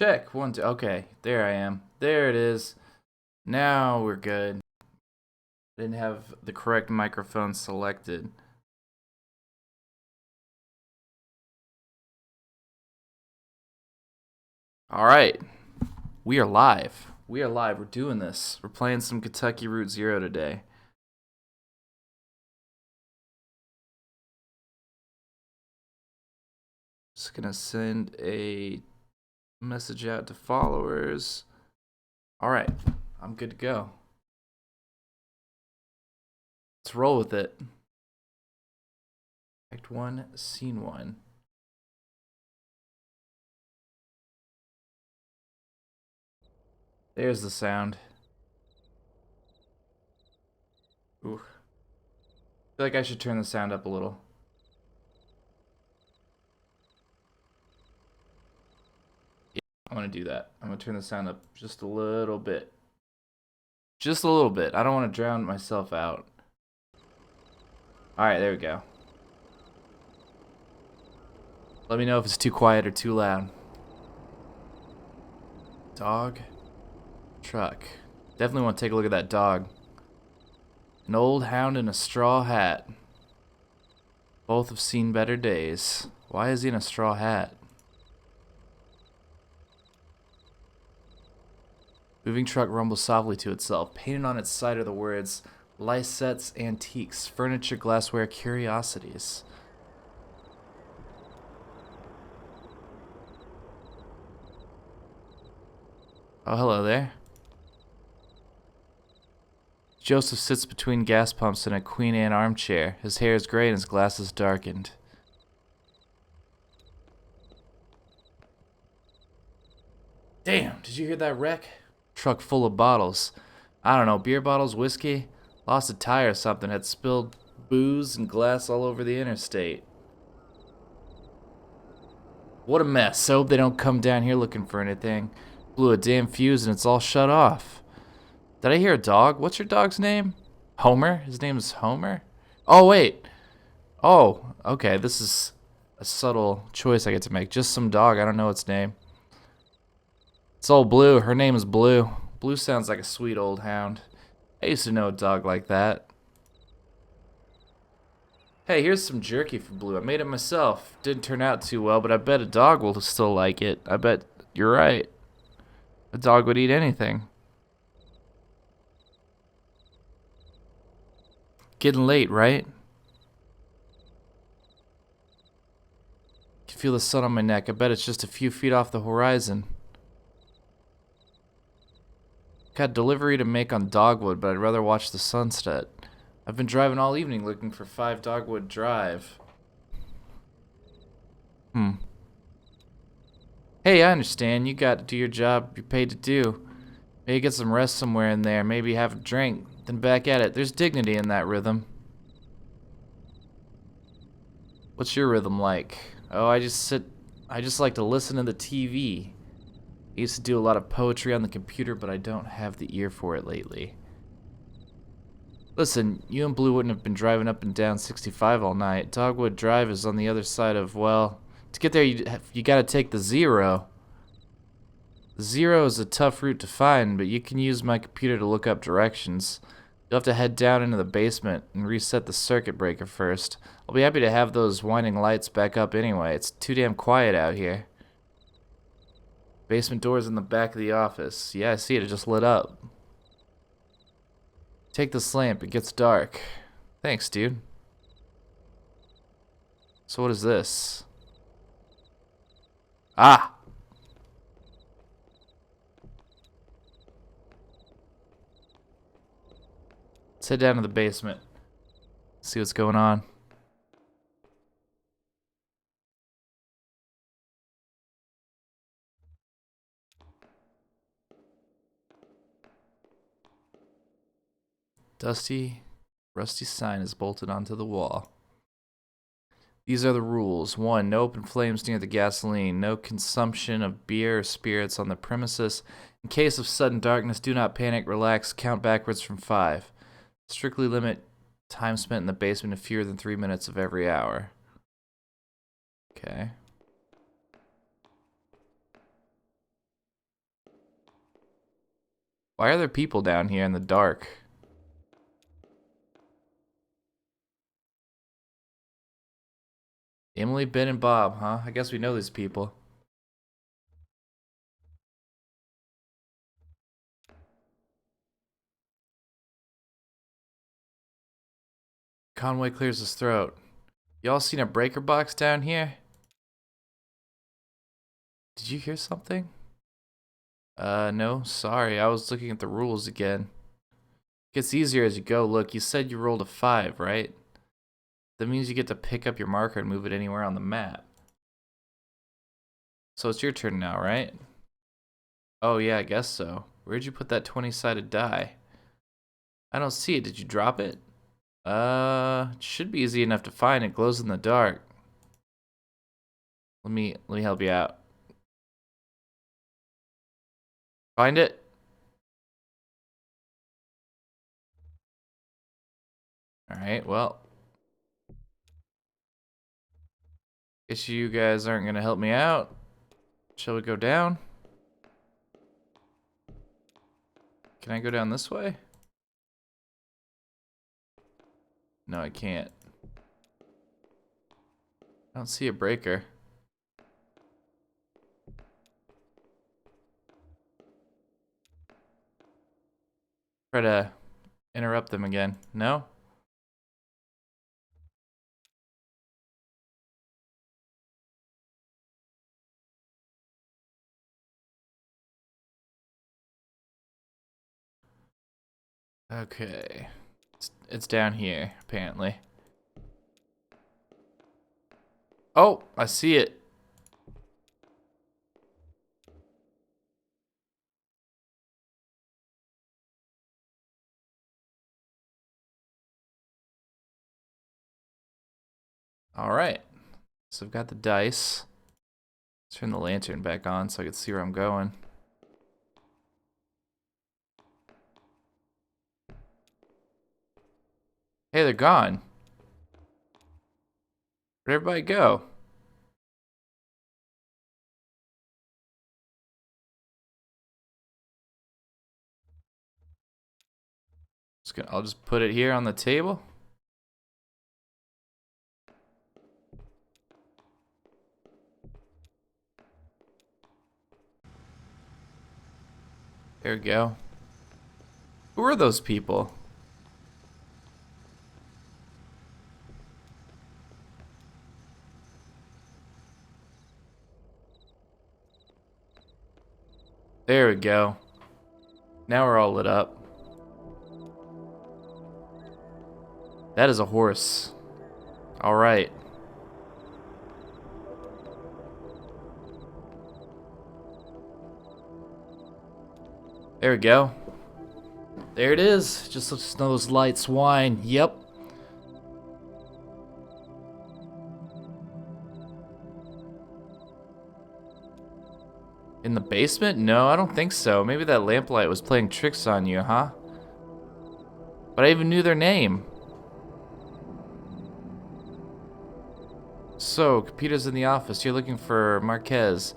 Check. 1, 2. Okay, there I am. There it is. Now we're good. Didn't have the correct microphone selected. All right. We are live. We are live. We're doing this. We're playing some Kentucky Route Zero today. Just gonna send a message out to followers. All right. I'm good to go. Let's roll with it. Act 1, Scene 1. There's the sound. Ooh. I feel like I should turn the sound up a little. Yeah, I'm gonna do that. I'm gonna turn the sound up just a little bit. Just a little bit. I don't want to drown myself out. Alright, there we go. Let me know if it's too quiet or too loud. Dog. Truck. Definitely want to take a look at that dog. An old hound in a straw hat. Both have seen better days. Why is he in a straw hat? Moving truck rumbles softly to itself. Painted on its side are the words, Lysette's Antiques, Furniture, Glassware, Curiosities. Oh, hello there. Joseph sits between gas pumps in a Queen Anne armchair. His hair is gray and his glasses darkened. Damn, did you hear that wreck? Truck full of bottles. I don't know, beer bottles, whiskey? Lost a tire or something, had spilled booze and glass all over the interstate. What a mess. I hope they don't come down here looking for anything. Blew a damn fuse and it's all shut off. Did I hear a dog? What's your dog's name? Homer? His name is Homer? Oh, wait. Oh, okay. This is a subtle choice I get to make. Just some dog. I don't know its name. It's old Blue. Her name is Blue. Blue sounds like a sweet old hound. I used to know a dog like that. Hey, here's some jerky for Blue. I made it myself. Didn't turn out too well, but I bet a dog will still like it. I bet you're right. A dog would eat anything. Getting late, right? Can feel the sun on my neck. I bet it's just a few feet off the horizon. Got delivery to make on Dogwood, but I'd rather watch the sunset. I've been driving all evening looking for 5 Dogwood Drive. Hey, I understand. You got to do your job you're paid to do. Maybe get some rest somewhere in there. Maybe have a drink. Then back at it. There's dignity in that rhythm. What's your rhythm like? Oh, I just like to listen to the TV. I used to do a lot of poetry on the computer, but I don't have the ear for it lately. Listen, you and Blue wouldn't have been driving up and down 65 all night. Dogwood Drive is on the other side of, well, to get there you gotta take the Zero. The Zero is a tough route to find, but you can use my computer to look up directions. You'll have to head down into the basement and reset the circuit breaker first. I'll be happy to have those winding lights back up anyway. It's too damn quiet out here. Basement door's in the back of the office. Yeah, I see it. It just lit up. Take this lamp. It gets dark. Thanks, dude. So what is this? Ah! Let's head down to the basement. See what's going on. Dusty, rusty sign is bolted onto the wall. These are the rules. 1. No open flames near the gasoline. No consumption of beer or spirits on the premises. In case of sudden darkness, do not panic, relax, count backwards from 5. Strictly limit time spent in the basement to fewer than 3 minutes of every hour. Okay. Why are there people down here in the dark? Emily, Ben, and Bob, huh? I guess we know these people. Conway clears his throat. Y'all seen a breaker box down here? Did you hear something? No, sorry. I was looking at the rules again. Gets easier as you go. Look, you said you rolled a 5, right? That means you get to pick up your marker and move it anywhere on the map. So it's your turn now, right? Oh yeah, I guess so. Where'd you put that 20-sided die? I don't see it. Did you drop it? It should be easy enough to find. It glows in the dark. Let me help you out. Find it? Alright, well. Guess you guys aren't gonna help me out. Shall we go down? Can I go down this way? No, I can't. I don't see a breaker. Try to interrupt them again. No? Okay. It's down here, apparently. Oh, I see it. Alright. So I've got the dice. Let's turn the lantern back on so I can see where I'm going. Hey, they're gone. Where'd everybody go? I'll just put it here on the table. There we go. Who are those people? There we go. Now we're all lit up. That is a horse. Alright. There we go. There it is. Just looks those lights whine. Yep. In the basement? No, I don't think so. Maybe that lamplight was playing tricks on you, huh? But I even knew their name. So, Capita's in the office. You're looking for Marquez.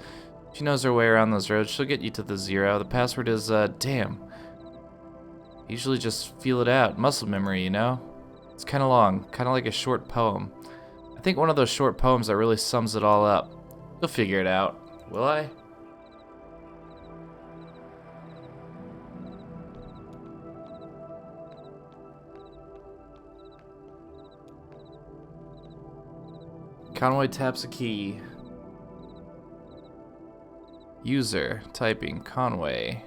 She knows her way around those roads. She'll get you to the 0. The password is, damn. Usually just feel it out. Muscle memory, you know? It's kind of long. Kind of like a short poem. I think one of those short poems that really sums it all up. You'll figure it out. Will I? Conway taps a key. User typing Conway.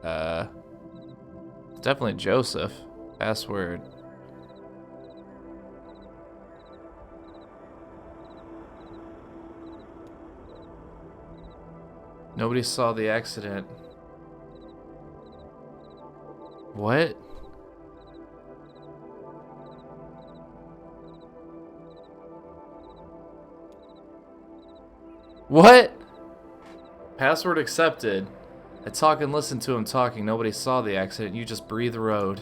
It's definitely Joseph. Password. Nobody saw the accident. What? What? Password accepted. I talk and listen to him talking. Nobody saw the accident. You just breathe road.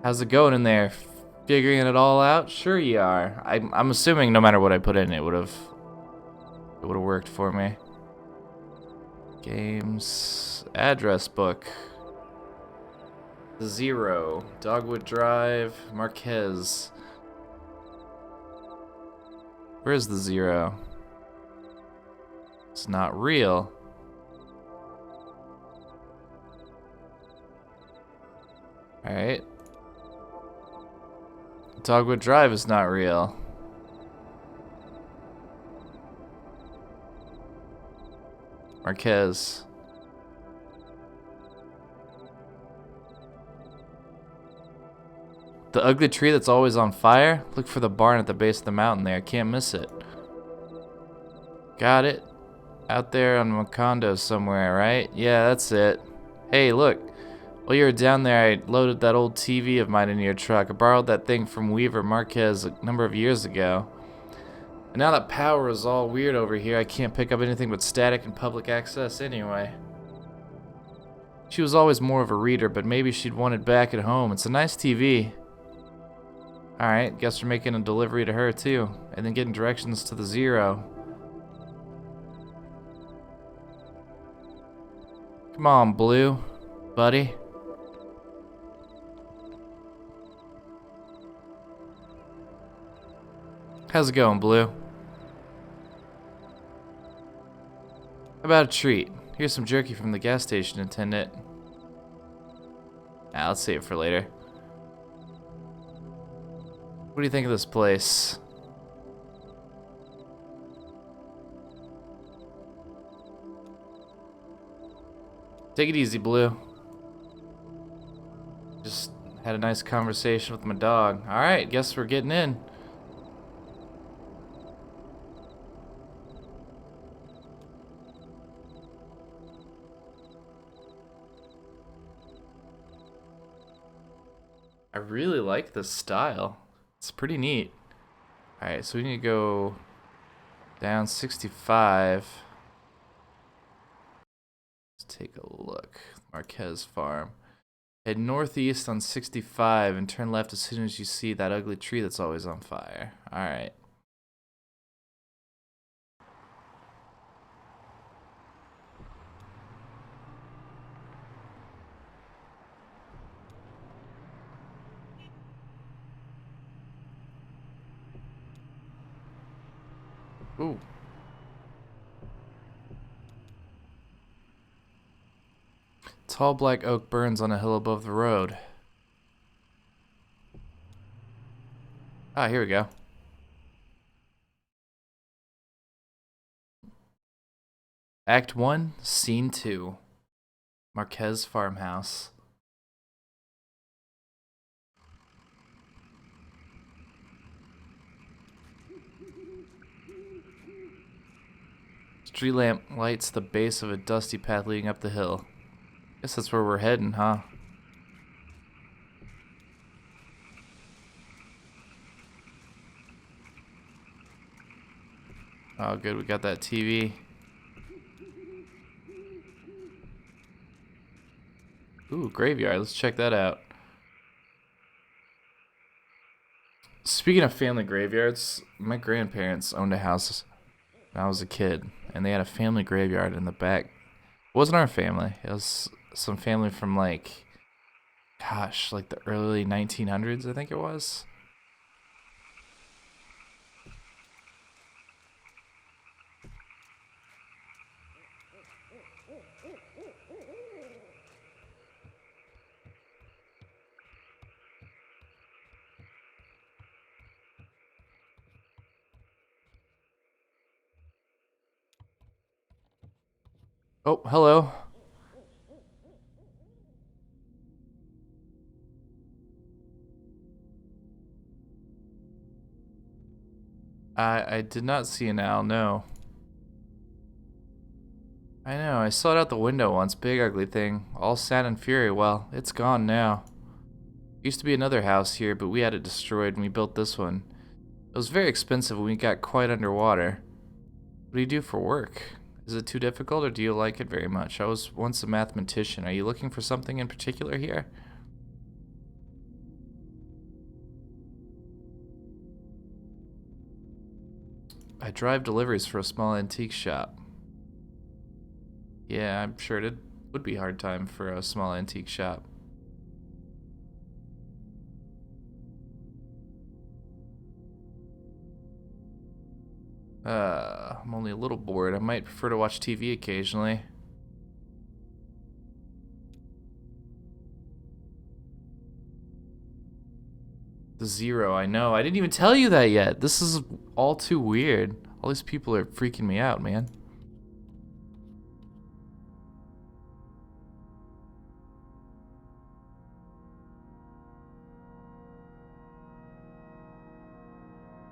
How's it going in there? Figuring it all out? Sure you are. I'm assuming no matter what I put in, it would have worked for me. Games address book. The Zero. Dogwood Drive. Marquez. Where's the Zero? It's not real. Alright. Dogwood Drive is not real. Marquez. The ugly tree that's always on fire? Look for the barn at the base of the mountain there. Can't miss it. Got it. Out there on Macondo somewhere, right? Yeah, that's it. Hey, look. While you were down there, I loaded that old TV of mine into your truck. I borrowed that thing from Weaver Marquez a number of years ago. And now that power is all weird over here, I can't pick up anything but static and public access anyway. She was always more of a reader, but maybe she'd want it back at home. It's a nice TV. Alright, guess we're making a delivery to her too. And then getting directions to the Zero. Come on, Blue. Buddy. How's it going, Blue? How about a treat? Here's some jerky from the gas station attendant. Let's save it for later. What do you think of this place? Take it easy, Blue. Just had a nice conversation with my dog. Alright, guess we're getting in. I really like this style. It's pretty neat. Alright, so we need to go down 65. Let's take a look. Marquez Farm. Head northeast on 65 and turn left as soon as you see that ugly tree that's always on fire. Alright. Ooh. Tall black oak burns on a hill above the road. Ah, here we go. Act 1, Scene 2. Marquez Farmhouse. Street lamp lights the base of a dusty path leading up the hill. Guess that's where we're heading, huh? Oh, good, we got that TV. Ooh, graveyard, let's check that out. Speaking of family graveyards, my grandparents owned a house when I was a kid, and they had a family graveyard in the back. It wasn't our family, it was some family from like, gosh, like the early 1900s, I think it was. Oh, hello. I did not see an owl, no. I know, I saw it out the window once, big ugly thing, all sand and fury. Well, it's gone now. Used to be another house here, but we had it destroyed and we built this one. It was very expensive when we got quite underwater. What do you do for work? Is it too difficult or do you like it very much? I was once a mathematician. Are you looking for something in particular here? I drive deliveries for a small antique shop. Yeah, I'm sure it would be a hard time for a small antique shop. I'm only a little bored. I might prefer to watch TV occasionally. The Zero, I know. I didn't even tell you that yet. This is all too weird. All these people are freaking me out, man.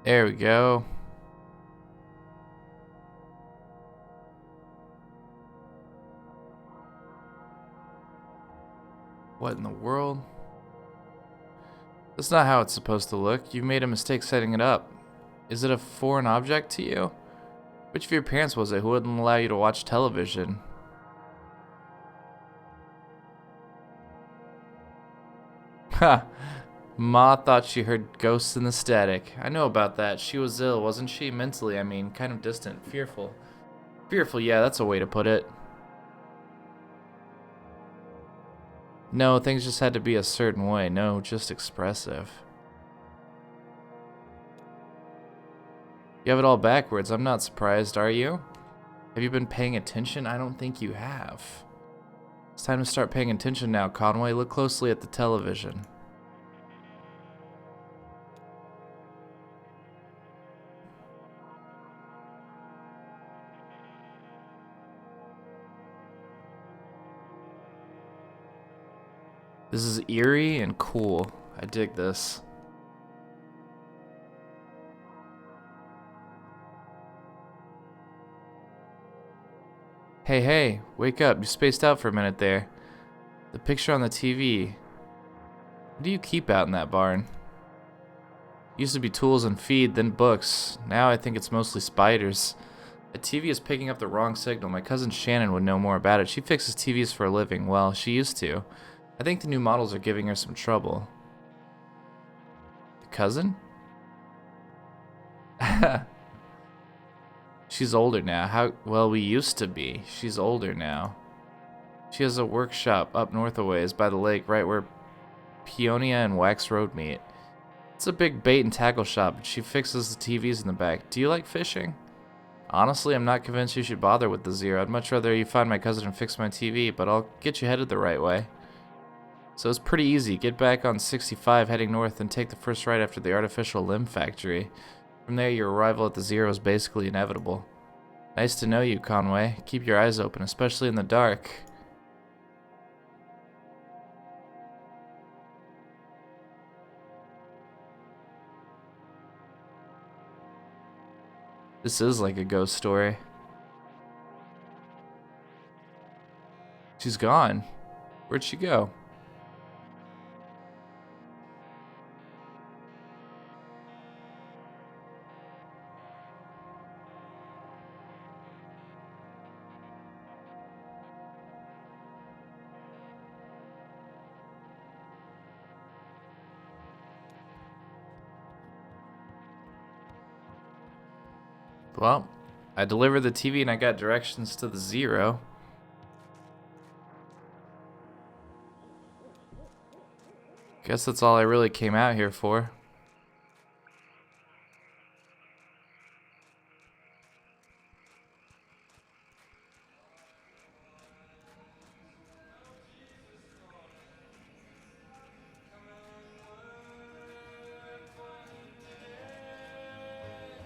There we go. What in the world? That's not how it's supposed to look. You made a mistake setting it up. Is it a foreign object to you? Which of your parents was it who wouldn't allow you to watch television? Ha! Ma thought she heard ghosts in the static. I know about that. She was ill, wasn't she? Mentally, I mean. Kind of distant. Fearful. Fearful, yeah, that's a way to put it. No, things just had to be a certain way. No, just expressive. You have it all backwards. I'm not surprised, are you? Have you been paying attention? I don't think you have. It's time to start paying attention now, Conway. Look closely at the television. This is eerie and cool. I dig this. Hey, wake up. You spaced out for a minute there. The picture on the TV. What do you keep out in that barn? Used to be tools and feed, then books. Now I think it's mostly spiders. The TV is picking up the wrong signal. My cousin Shannon would know more about it. She fixes TVs for a living. Well, she used to. I think the new models are giving her some trouble. Cousin? She's older now. Well, we used to be. She's older now. She has a workshop up north a ways by the lake, right where Peonia and Wax Road meet. It's a big bait and tackle shop, but she fixes the TVs in the back. Do you like fishing? Honestly, I'm not convinced you should bother with the Zero. I'd much rather you find my cousin and fix my TV, but I'll get you headed the right way. So it's pretty easy. Get back on 65 heading north and take the first right after the artificial limb factory. From there, your arrival at the Zero is basically inevitable. Nice to know you, Conway. Keep your eyes open, especially in the dark. This is like a ghost story. She's gone. Where'd she go? Well, I delivered the TV and I got directions to the Zero. Guess that's all I really came out here for.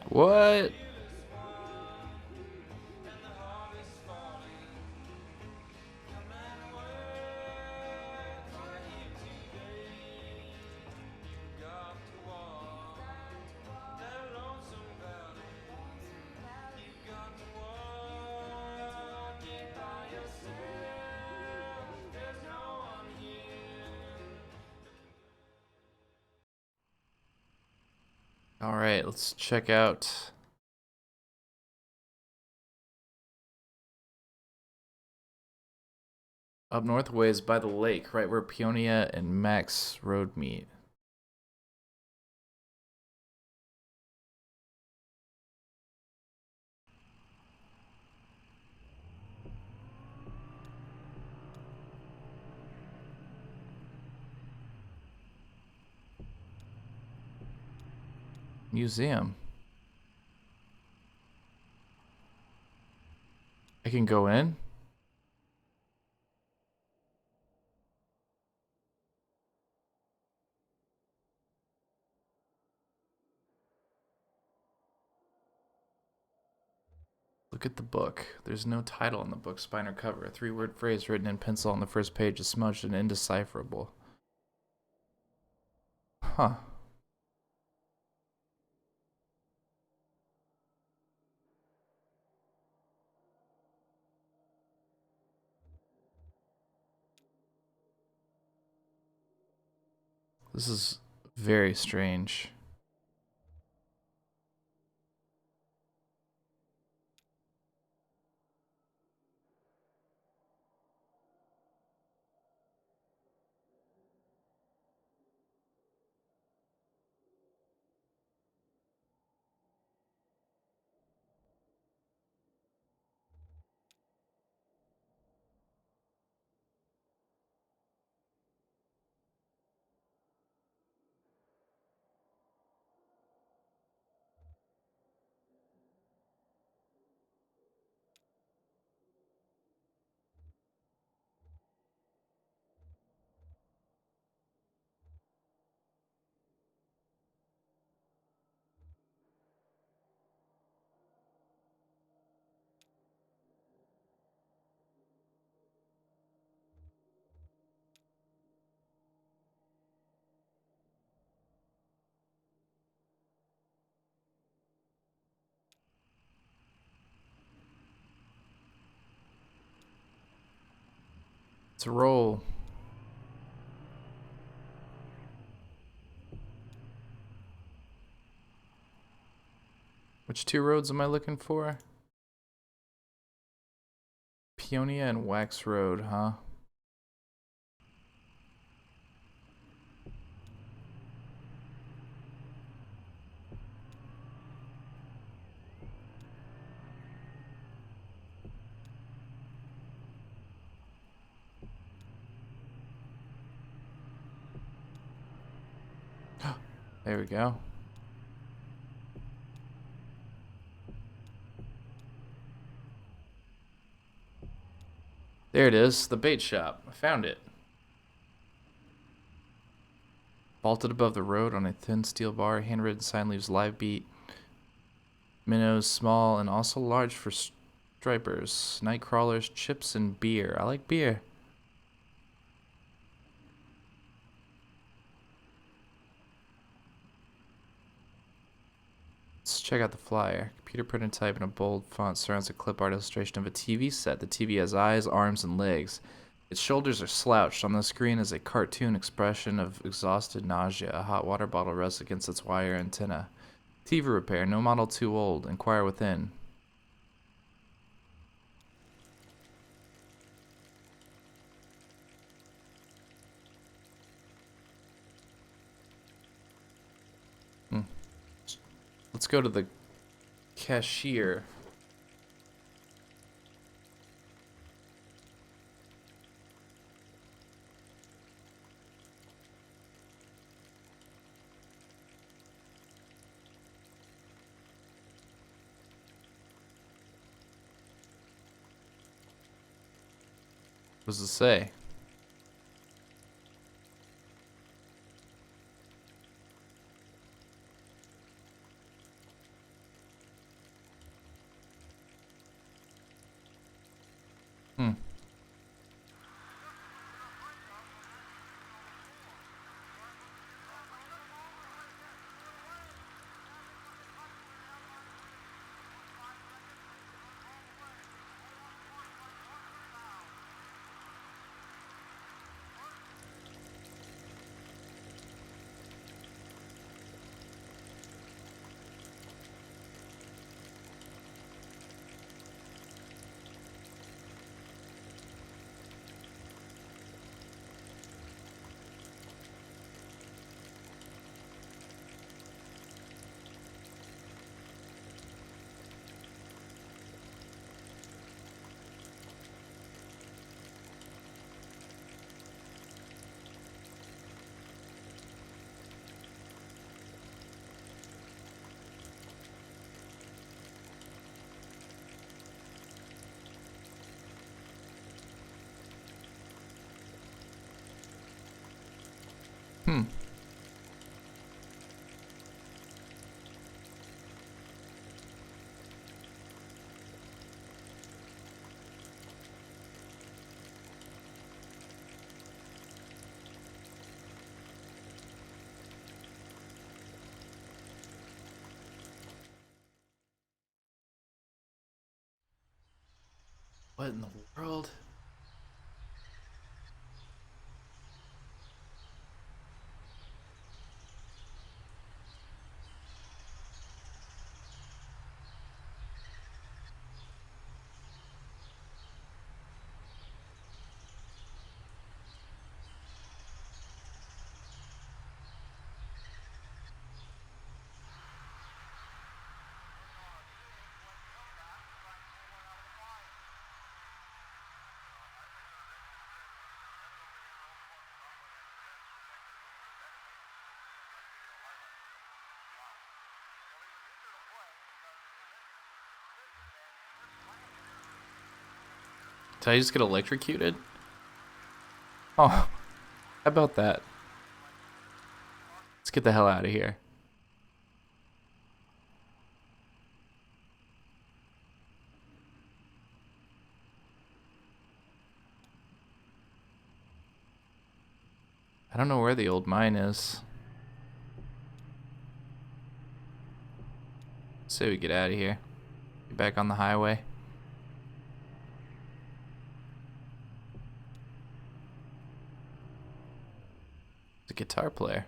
What? All right, let's check out. Up north ways by the lake, right where Peonia and Max Road meet. Museum. I can go in? Look at the book. There's no title in the book, spine or cover. A 3-word phrase written in pencil on the first page is smudged and indecipherable. Huh. This is very strange. It's a roll. Which 2 roads am I looking for? Peonia and Wax Road, huh? There we go. There it is, the bait shop. I found it. Vaulted above the road on a thin steel bar, handwritten sign leaves live beat. Minnows small and also large for stripers. Night crawlers, chips, and beer. I like beer. Let's check out the flyer. Computer printed type in a bold font surrounds a clip art illustration of a TV set. The TV has eyes, arms, and legs. Its shoulders are slouched. On the screen is a cartoon expression of exhausted nausea. A hot water bottle rests against its wire antenna. TV repair. No model too old. Inquire within. Let's go to the cashier. What does it say? Hmm. What in the world? Did I just get electrocuted? Oh, how about that? Let's get the hell out of here. I don't know where the old mine is. Say we get out of here. Get back on the highway. The guitar player.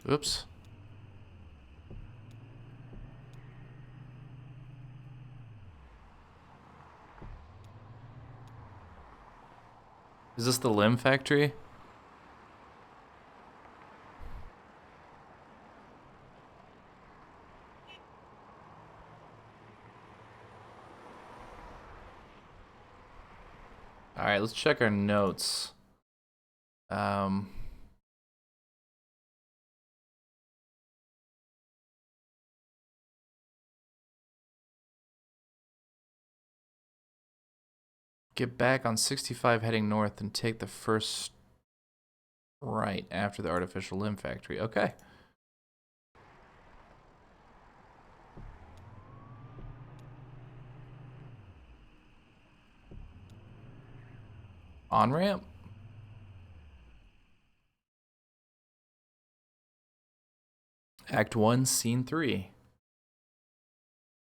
Oops. Is this the limb factory? Alright, let's check our notes. Get back on 65 heading north and take the first right after the artificial limb factory. Okay. On ramp. Act 1, Scene 3.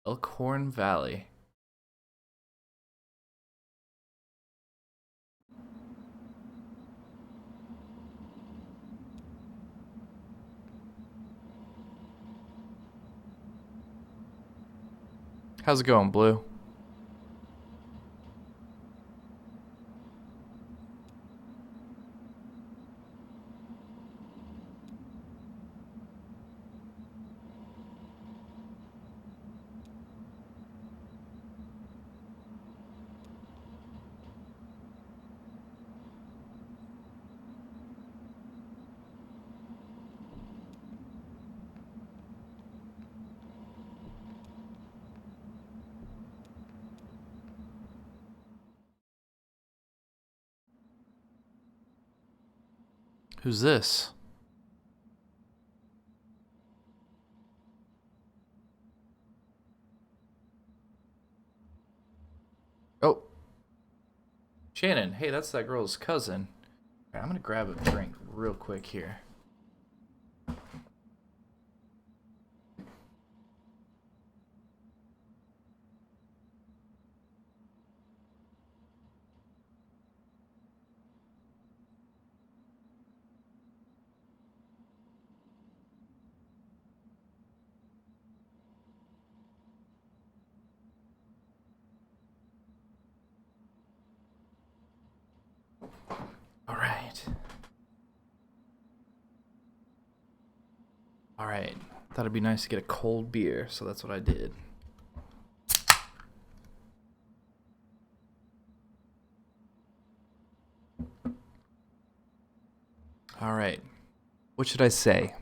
Elkhorn Valley. How's it going, Blue? Who's this? Oh. Shannon. Hey, that's that girl's cousin. Right, I'm gonna grab a drink real quick here. Alright. Alright. Thought it'd be nice to get a cold beer, so that's what I did. Alright. What should I say?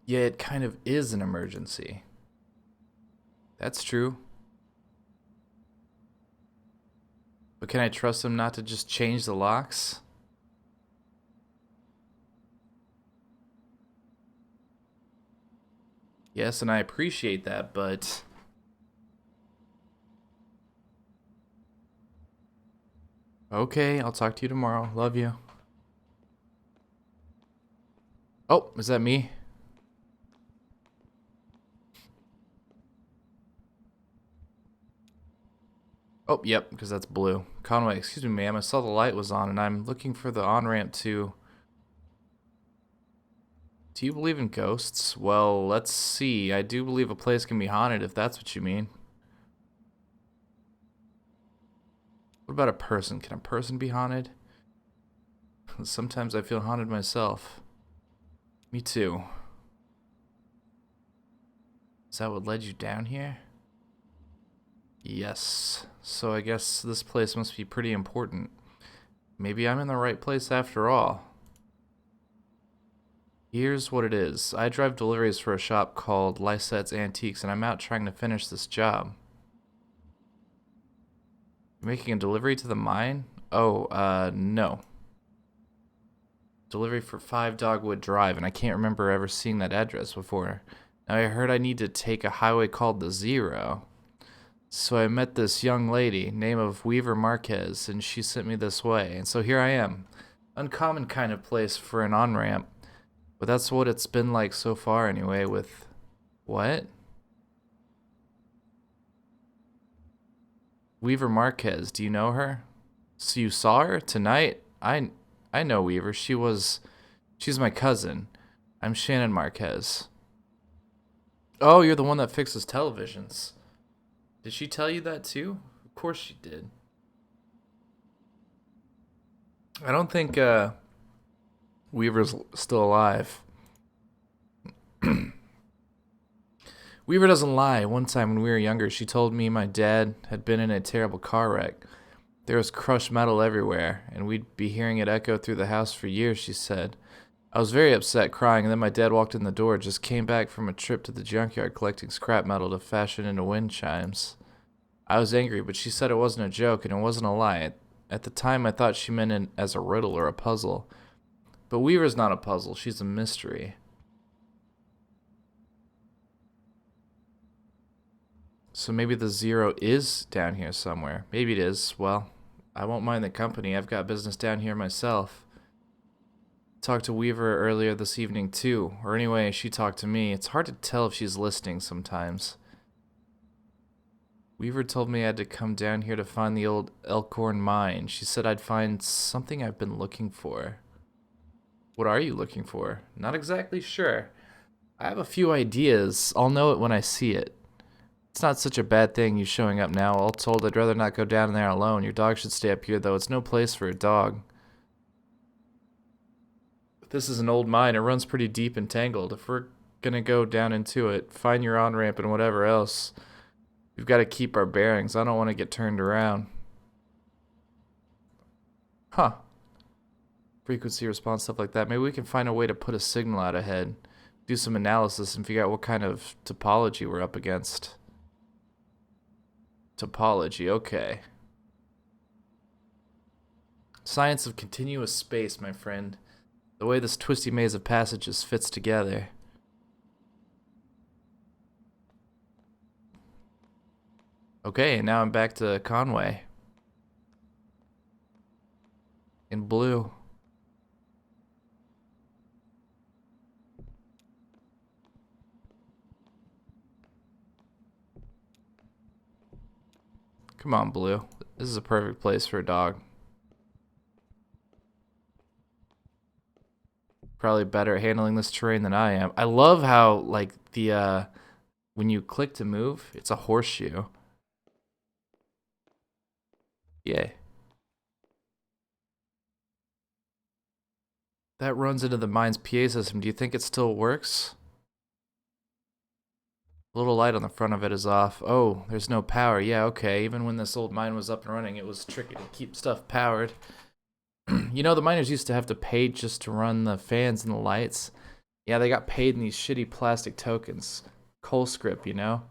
Yeah, it kind of is an emergency. That's true. But can I trust him not to just change the locks? Yes, and I appreciate that, but... Okay, I'll talk to you tomorrow. Love you. Oh, is that me? Oh, yep, because that's blue. Conway, excuse me, ma'am. I saw the light was on, and I'm looking for the on-ramp to... Do you believe in ghosts? Well, let's see. I do believe a place can be haunted, if that's what you mean. What about a person? Can a person be haunted? Sometimes I feel haunted myself. Me too. Is that what led you down here? Yes. So I guess this place must be pretty important. Maybe I'm in the right place after all. Here's what it is. I drive deliveries for a shop called Lysette's Antiques, and I'm out trying to finish this job. You're making a delivery to the mine? Oh, no. Delivery for 5 Dogwood Drive, and I can't remember ever seeing that address before. Now I heard I need to take a highway called the Zero. So I met this young lady, name of Weaver Marquez, and she sent me this way, and so here I am. Uncommon kind of place for an on-ramp, but that's what it's been like so far anyway with... What? Weaver Marquez, do you know her? So you saw her tonight? I know Weaver. She's my cousin. I'm Shannon Marquez. Oh, you're the one that fixes televisions. Did she tell you that too? Of course she did. I don't think Weaver's still alive. Weaver doesn't lie. One time when we were younger, she told me my dad had been in a terrible car wreck. There was crushed metal everywhere, and we'd be hearing it echo through the house for years, she said. I was very upset, crying, and then my dad walked in the door, just came back from a trip to the junkyard collecting scrap metal to fashion into wind chimes. I was angry, but she said it wasn't a joke and it wasn't a lie. At the time, I thought she meant it as a riddle or a puzzle. But Weaver's not a puzzle, she's a mystery. So maybe the Zero is down here somewhere. Maybe it is. Well, I won't mind the company. I've got business down here myself. Talked to Weaver earlier this evening too. Or anyway, she talked to me. It's hard to tell if she's listening sometimes. Weaver told me I had to come down here to find the old Elkhorn mine. She said I'd find something I've been looking for. What are you looking for? Not exactly sure. I have a few ideas. I'll know it when I see it. It's not such a bad thing you showing up now. All told, I'd rather not go down there alone. Your dog should stay up here, though. It's no place for a dog. This is an old mine. It runs pretty deep and tangled. If we're gonna go down into it, find your on-ramp and whatever else, we've got to keep our bearings. I don't want to get turned around. Huh. Frequency response, stuff like that. Maybe we can find a way to put a signal out ahead. Do some analysis and figure out what kind of topology we're up against. Topology, okay. Science of continuous space, my friend. The way this twisty maze of passages fits together. Okay, and now I'm back to Conway. In blue. Come on, Blue. This is a perfect place for a dog. Probably better at handling this terrain than I am. I love how, like, the, when you click to move, it's a horseshoe. Yeah. That runs into the mine's PA system. Do you think it still works? A little light on the front of it is off. Oh, there's no power. Yeah, okay. Even when this old mine was up and running, it was tricky to keep stuff powered. You know, the miners used to have to pay just to run the fans and the lights. Yeah, they got paid in these shitty plastic tokens. Coal script, you know?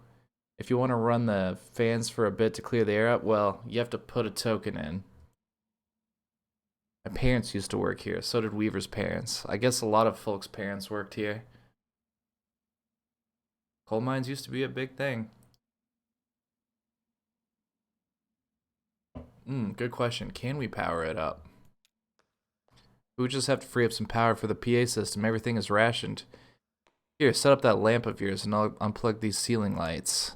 If you want to run the fans for a bit to clear the air up, well, you have to put a token in. My parents used to work here. So did Weaver's parents. I guess a lot of folks' parents worked here. Coal mines used to be a big thing. Good question. Can we power it up? We would just have to free up some power for the PA system. Everything is rationed. Here, set up that lamp of yours and I'll unplug these ceiling lights.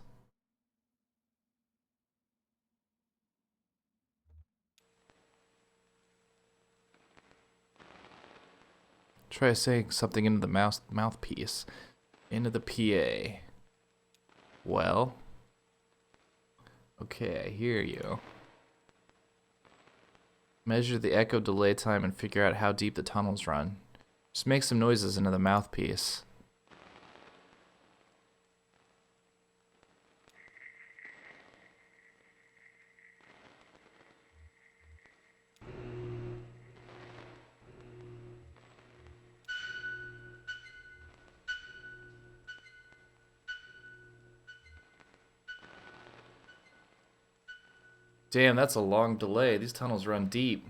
Try saying something into the mouthpiece. Into the PA. Well. Okay, I hear you. Measure the echo delay time and figure out how deep the tunnels run. Just make some noises into the mouthpiece. Damn, that's a long delay. These tunnels run deep.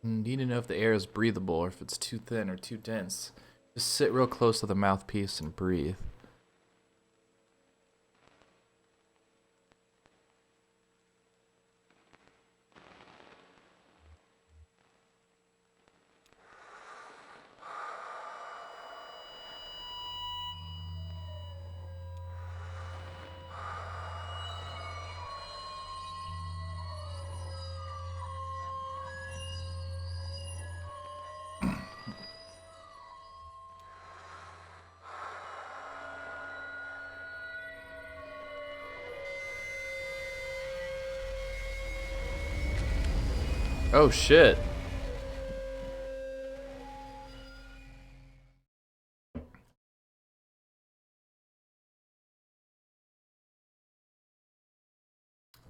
Need to know if the air is breathable or if it's too thin or too dense. Just sit real close to the mouthpiece and breathe. Oh shit.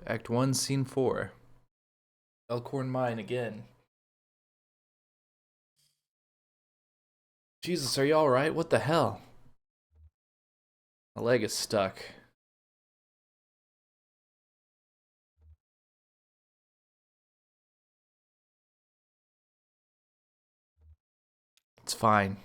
Act 1, Scene 4. Elkhorn Mine again. Jesus, are you alright? What the hell? My leg is stuck. It's fine.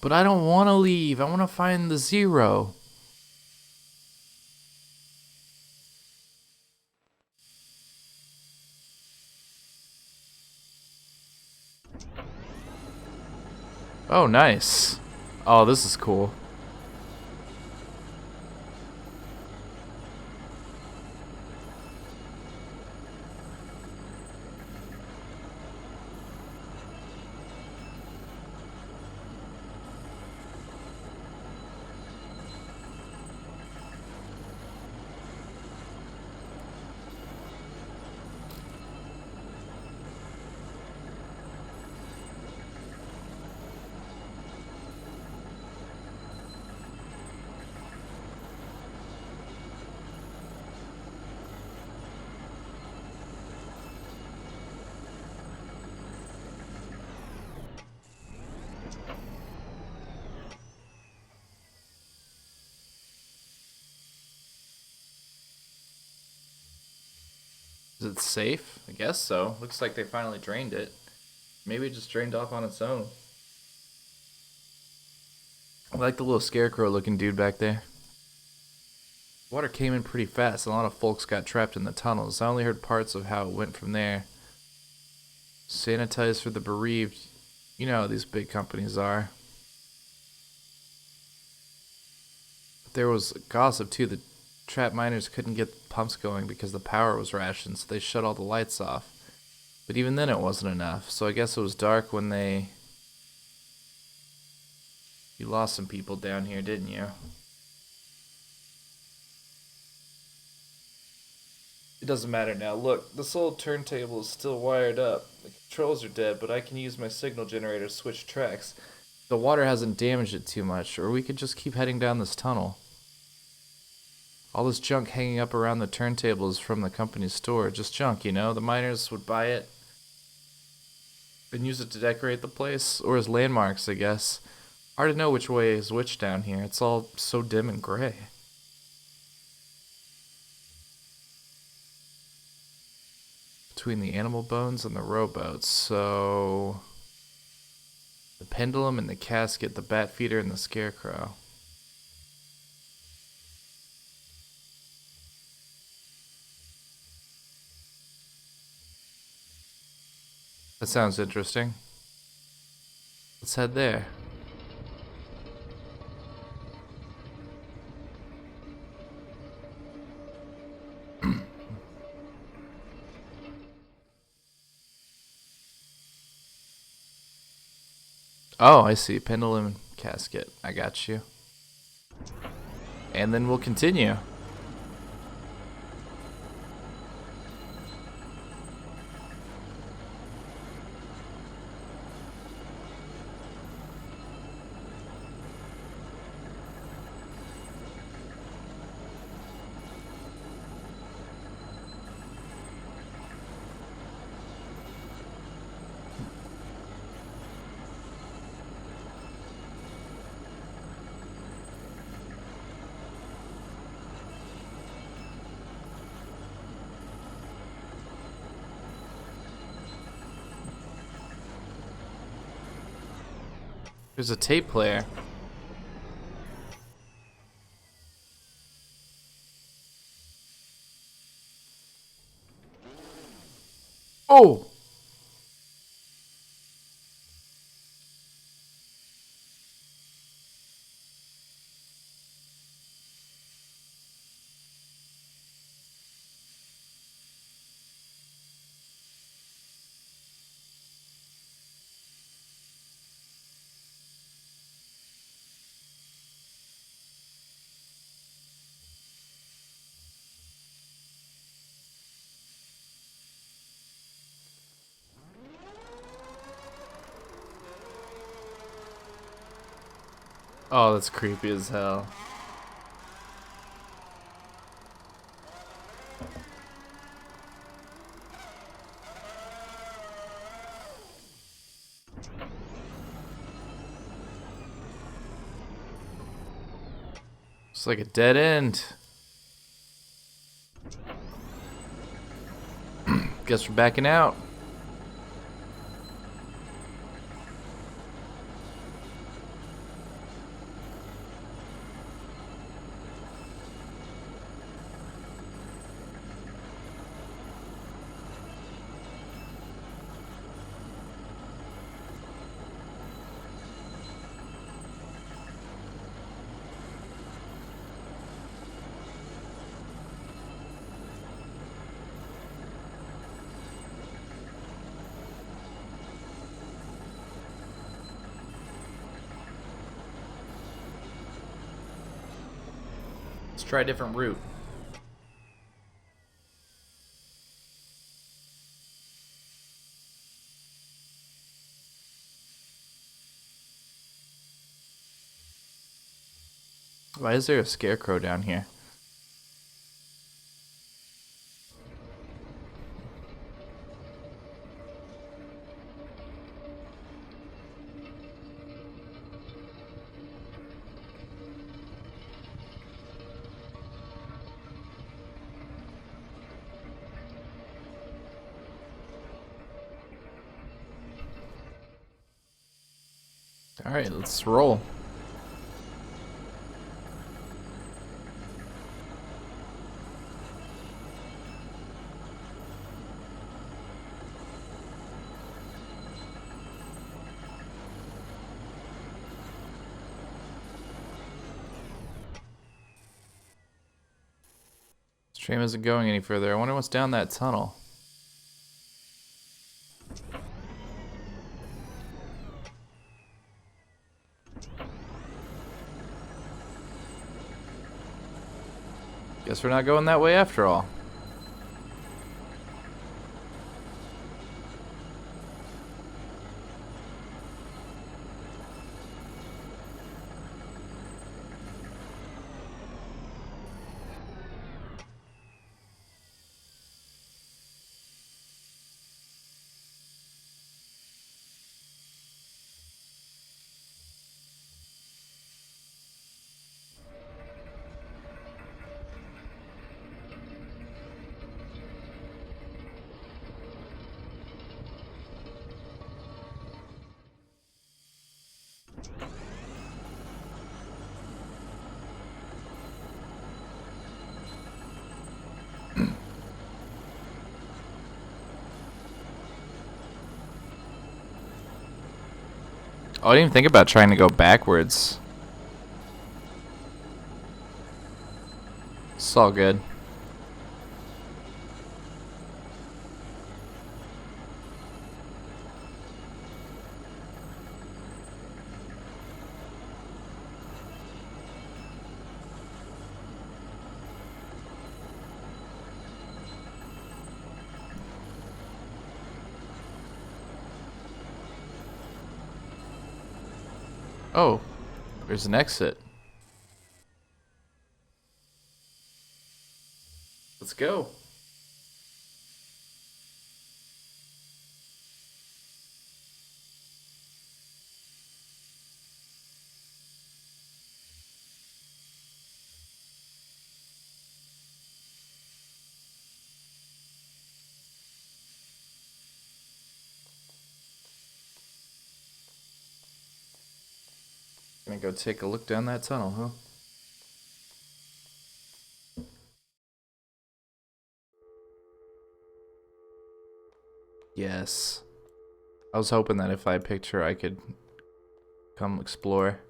But I don't want to leave. I want to find the 0. Oh, nice. Oh, this is cool. Is it safe? I guess so. Looks like they finally drained it. Maybe it just drained off on its own. I like the little scarecrow looking dude back there. Water came in pretty fast. A lot of folks got trapped in the tunnels. I only heard parts of how it went from there. Sanitize for the bereaved. You know how these big companies are. But there was gossip too. The trapped miners couldn't get the pumps going because the power was rationed, so they shut all the lights off. But even then it wasn't enough. So I guess it was dark when they... You lost some people down here, didn't you? It doesn't matter now. Look, this old turntable is still wired up. The controls are dead, but I can use my signal generator to switch tracks. The water hasn't damaged it too much, or we could just keep heading down this tunnel. All this junk hanging up around the turntable is from the company's store. Just junk, you know? The miners would buy it and use it to decorate the place, or as landmarks, I guess. Hard to know which way is which down here. It's all so dim and gray. Between the animal bones and the rowboats, so... The pendulum and the casket, the bat feeder and the scarecrow. That sounds interesting. Let's head there. Oh, I see. Pendulum and casket. I got you. And then we'll continue. There's a tape player. Oh! Oh, that's creepy as hell. It's like a dead end. Guess we're backing out. Let's try a different route. Why is there a scarecrow down here? Alright, let's roll. Stream isn't going any further. I wonder what's down that tunnel. Guess we're not going that way after all. Oh, I didn't even think about trying to go backwards. It's all good. Oh, there's an exit. Let's go. Gonna go take a look down that tunnel, huh? Yes. I was hoping that if I picked her, I could come explore.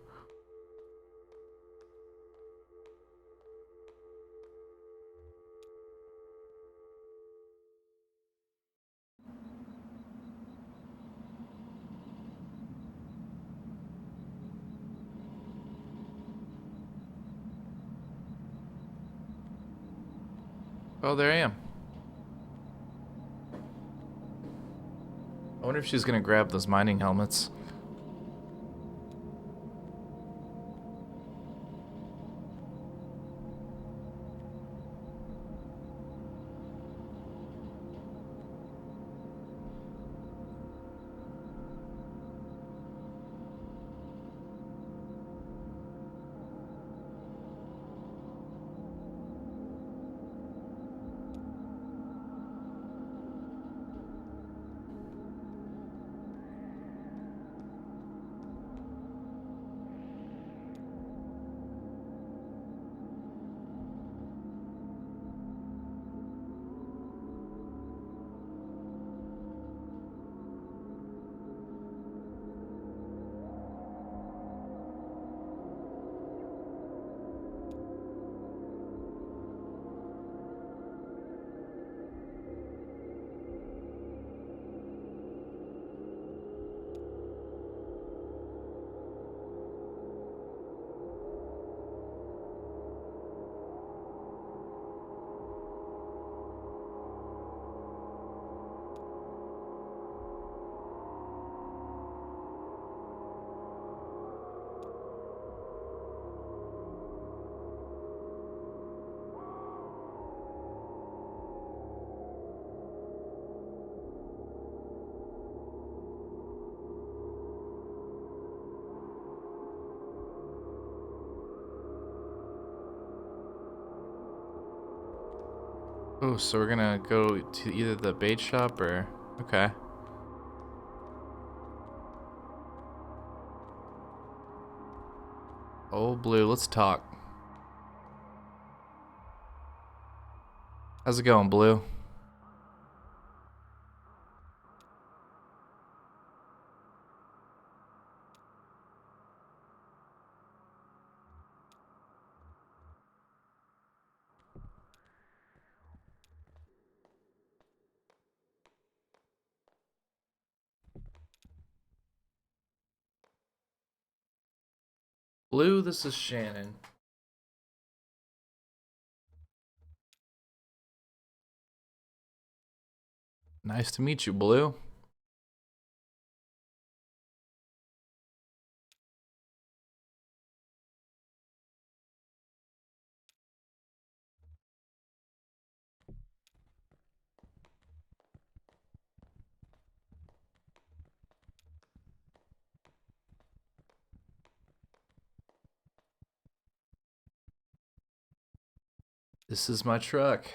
Oh, there I am. I wonder if she's gonna grab those mining helmets. Oh, so we're gonna go to either the bait shop or... Okay. Oh, Blue, let's talk. How's it going, Blue? Blue, this is Shannon. Nice to meet you, Blue. This is my truck.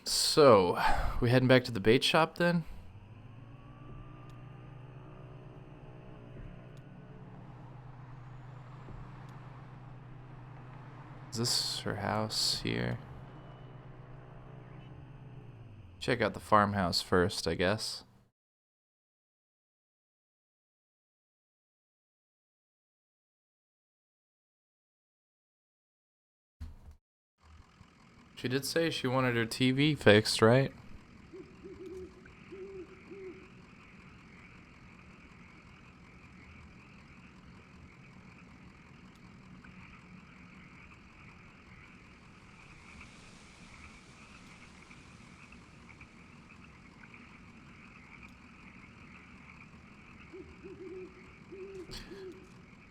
So, we heading back to the bait shop then? Is this her house here? Check out the farmhouse first, I guess. She did say she wanted her TV fixed, right?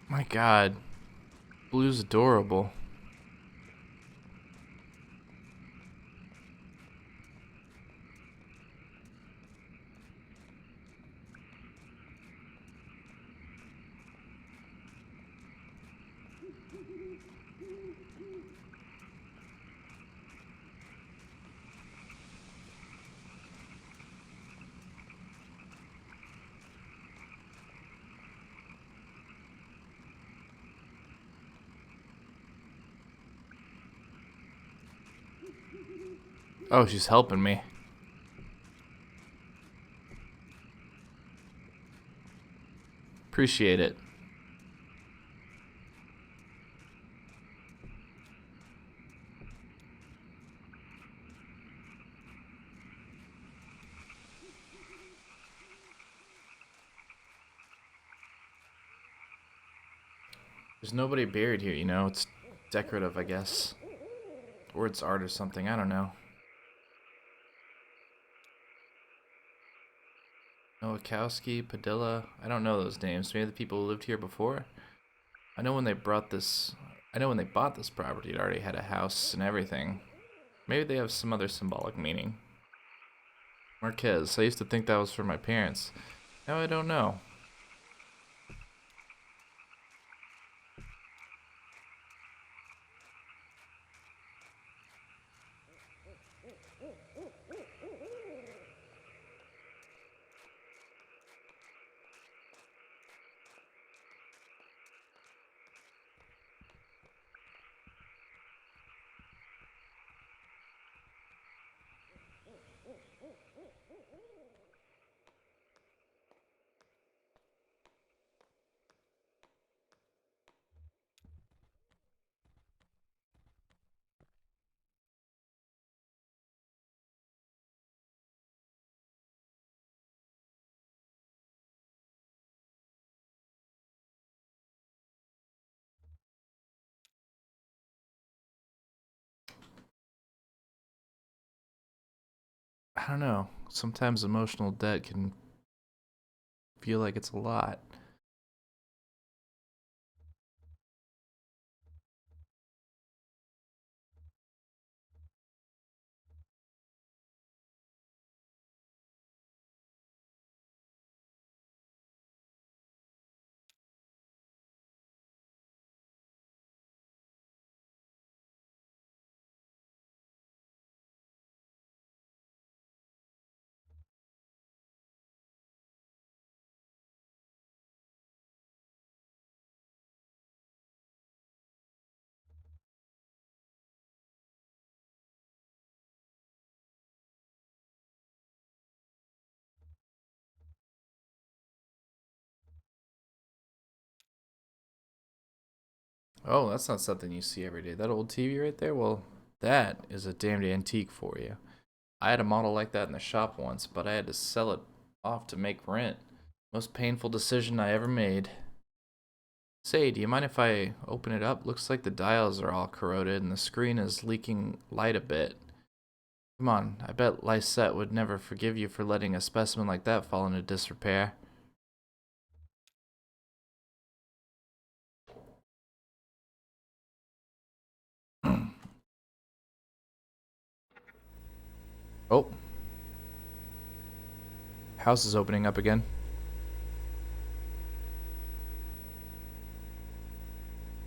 My God, Blue's adorable. Oh, she's helping me. Appreciate it. There's nobody buried here, you know? It's decorative, I guess. Or it's art or something, I don't know. Nowakowski, Padilla. I don't know those names. Maybe the people who lived here before? I know when they bought this property, it already had a house and everything. Maybe they have some other symbolic meaning. Marquez. I used to think that was for my parents. Now I don't know. I don't know. Sometimes emotional debt can feel like it's a lot. Oh, that's not something you see every day. That old TV right there? Well, that is a damned antique for you. I had a model like that in the shop once, but I had to sell it off to make rent. Most painful decision I ever made. Say, do you mind if I open it up? Looks like the dials are all corroded and the screen is leaking light a bit. Come on, I bet Lysette would never forgive you for letting a specimen like that fall into disrepair. Oh, house is opening up again.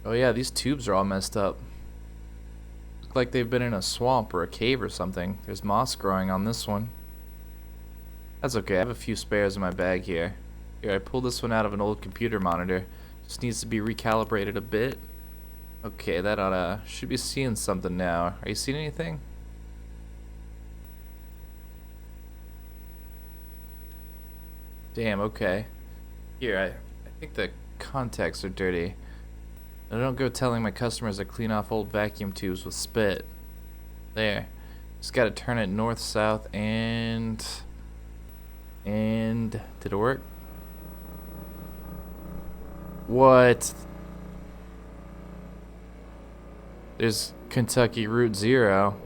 Oh yeah, these tubes are all messed up. Look like they've been in a swamp or a cave or something. There's moss growing on this one. That's okay, I have a few spares in my bag here. Here, I pulled this one out of an old computer monitor. Just needs to be recalibrated a bit. Okay, that should be seeing something now. Are you seeing anything? Damn, okay. Here, I think the contacts are dirty. I don't go telling my customers I clean off old vacuum tubes with spit. There. Just gotta turn it north, south, and... did it work? What? There's Kentucky Route Zero.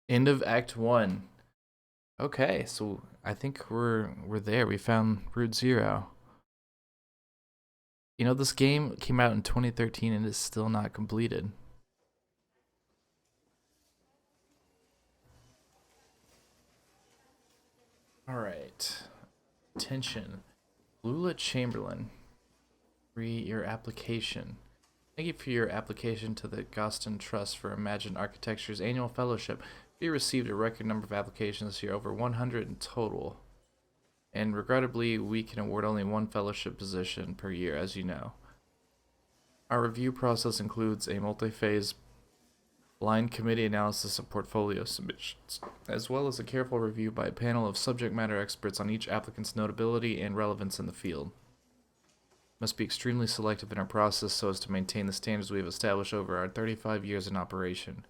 End of Act 1. Okay, so I think we're there. We found Route Zero. You know, this game came out in 2013 and is still not completed. Alright. Attention. Lula Chamberlain. Your application. Thank you for your application to the Goston Trust for Imagined Architecture's annual fellowship. We received a record number of applications this year, over 100 in total. And regrettably, we can award only one fellowship position per year, as you know. Our review process includes a multi-phase blind committee analysis of portfolio submissions, as well as a careful review by a panel of subject matter experts on each applicant's notability and relevance in the field. Must be extremely selective in our process so as to maintain the standards we have established over our 35 years in operation.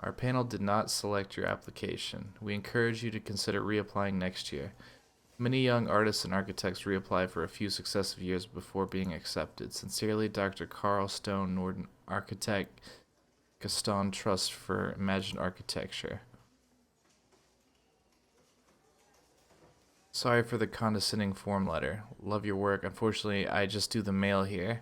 Our panel did not select your application. We encourage you to consider reapplying next year. Many young artists and architects reapply for a few successive years before being accepted. Sincerely, Dr. Carl Stone Norden, Architect, Gaston Trust for Imagined Architecture. Sorry for the condescending form letter. Love your work. Unfortunately, I just do the mail here.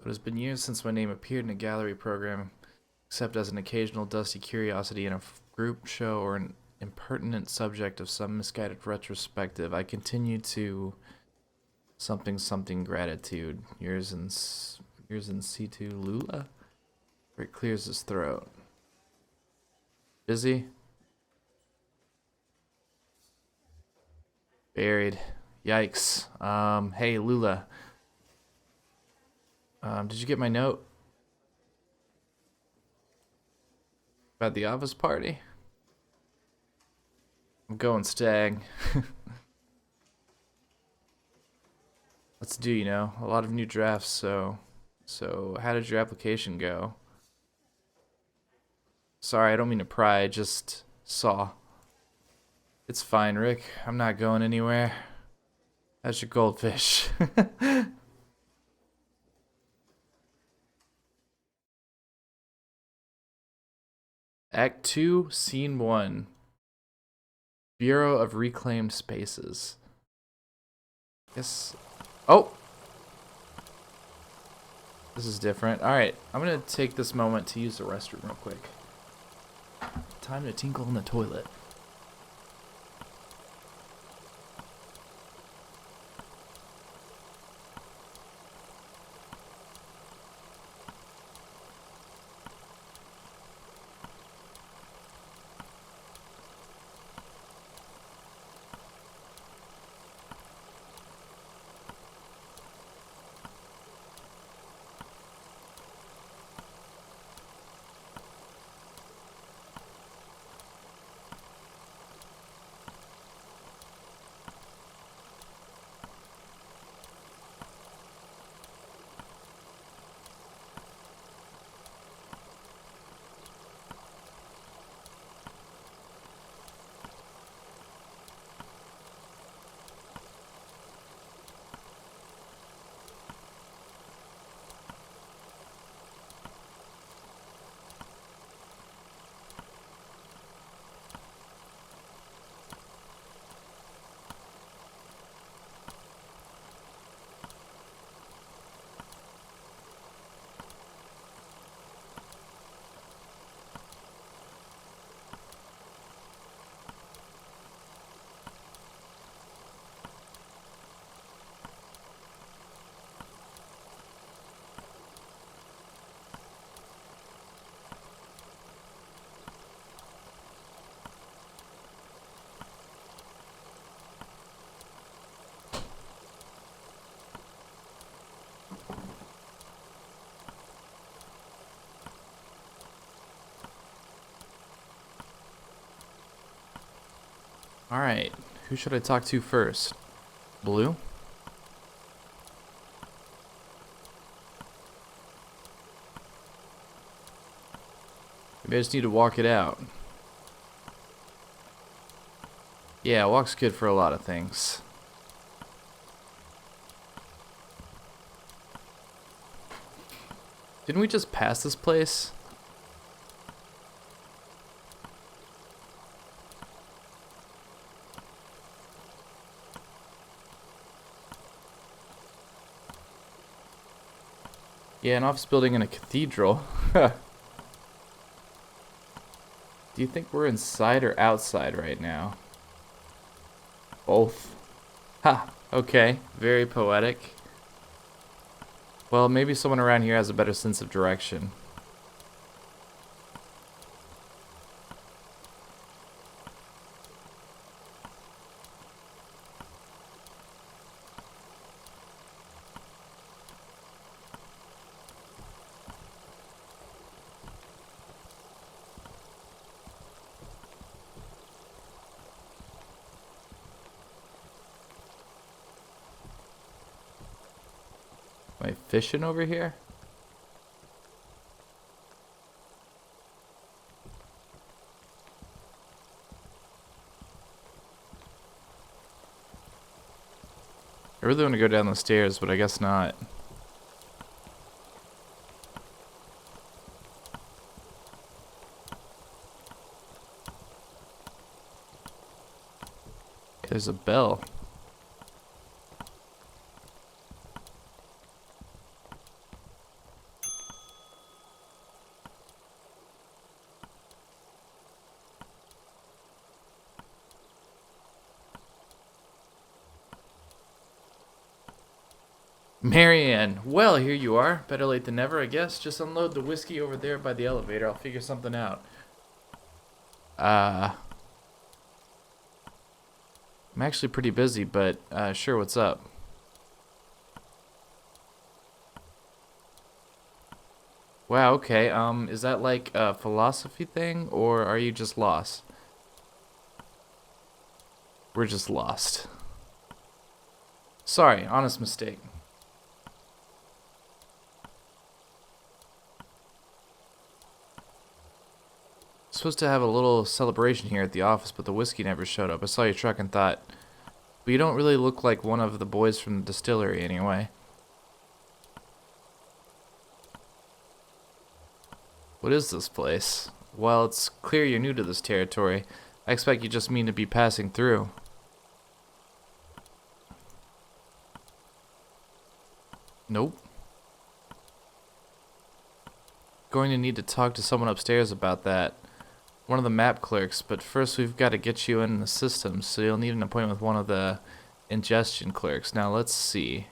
It has been years since my name appeared in a gallery program, except as an occasional dusty curiosity in a group show or an impertinent subject of some misguided retrospective. I continue to something gratitude. Yours in C2 Lula? Where it clears his throat. Busy? Buried. Yikes. Hey Lula. Did you get my note? About the office party? I'm going stag. Let's do, you know, a lot of new drafts, so how did your application go? Sorry, I don't mean to pry, I just saw. It's fine, Rick. I'm not going anywhere. How's your goldfish? Act 2, Scene 1. Bureau of Reclaimed Spaces. Yes. Oh! This is different. Alright, I'm gonna take this moment to use the restroom real quick. Time to tinkle in the toilet. Alright, who should I talk to first? Blue? Maybe I just need to walk it out. Yeah, walk's good for a lot of things. Didn't we just pass this place? Yeah, an office building and a cathedral. Do you think we're inside or outside right now? Both. Ha! Okay, very poetic. Well, maybe someone around here has a better sense of direction. Am I fishing over here? I really want to go down the stairs, but I guess not. There's a bell. Marianne, well, here you are. Better late than never, I guess. Just unload the whiskey over there by the elevator. I'll figure something out. I'm actually pretty busy, but sure, what's up? Wow, okay. Is that like a philosophy thing, or are you just lost? We're just lost. Sorry, honest mistake. supposed to have a little celebration here at the office, but the whiskey never showed up. I saw your truck and thought, well, you don't really look like one of the boys from the distillery anyway. What is this place? Well, it's clear you're new to this territory. I expect you just mean to be passing through. Nope. Going to need to talk to someone upstairs about that. One of the map clerks, but first we've got to get you in the system, so you'll need an appointment with one of the ingestion clerks. Now let's see.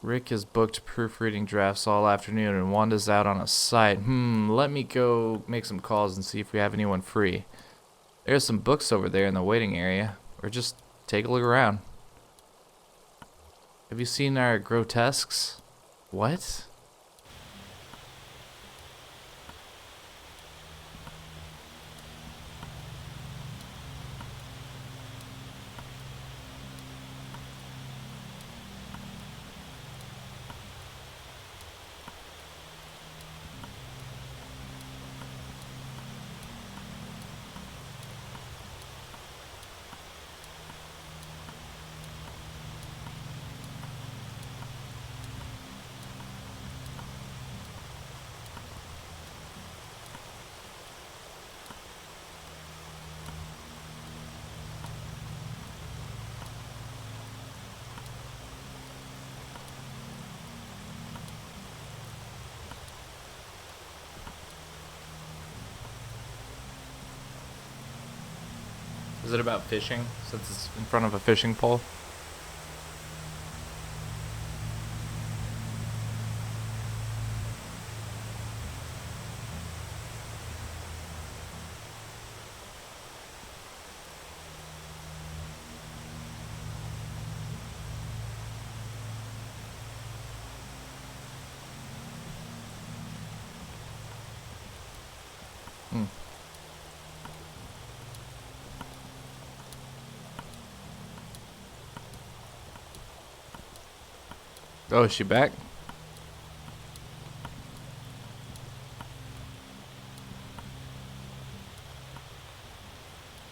Rick has booked proofreading drafts all afternoon and Wanda's out on a site. Let me go make some calls and see if we have anyone free. There's some books over there in the waiting area, or just take a look around. Have you seen our grotesques? What? Is it about fishing, since it's in front of a fishing pole? Hmm. Oh, is she back?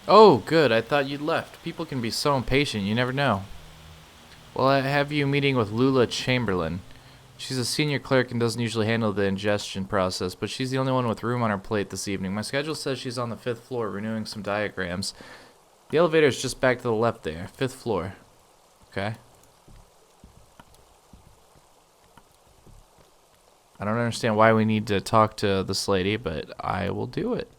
Oh, good. I thought you'd left. People can be so impatient, you never know. Well, I have you meeting with Lula Chamberlain. She's a senior clerk and doesn't usually handle the ingestion process, but she's the only one with room on her plate this evening. My schedule says she's on the 5th floor renewing some diagrams. The elevator's just back to the left there. 5th floor. Okay. I don't understand why we need to talk to this lady, but I will do it.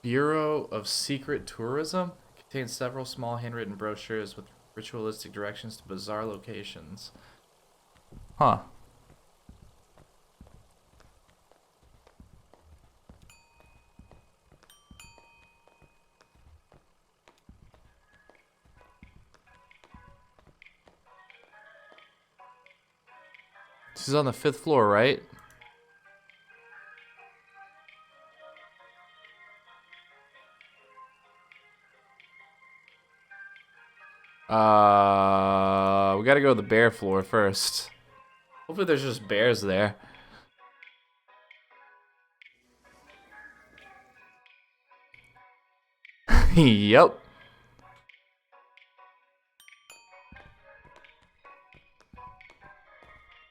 Bureau of Secret Tourism contains several small handwritten brochures with ritualistic directions to bizarre locations. Huh. This is on the 5th floor, right? We gotta go to the bear floor first. Hopefully there's just bears there. Yep.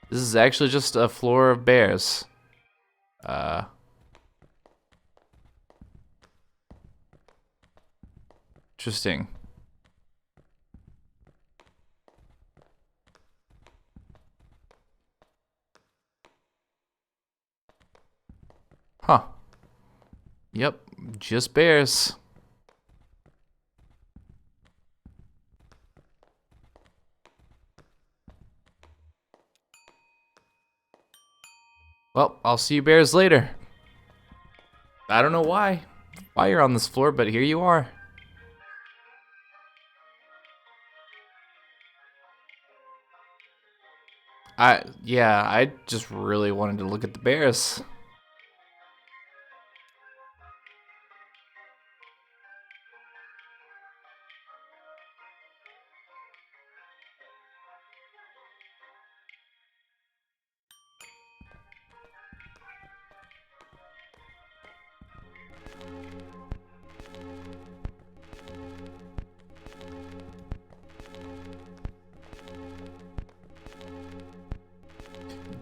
This is actually just a floor of bears. Interesting. Huh. Yep, just bears. Well, I'll see you bears later. I don't know why you're on this floor, but here you are. Yeah, I just really wanted to look at the bears.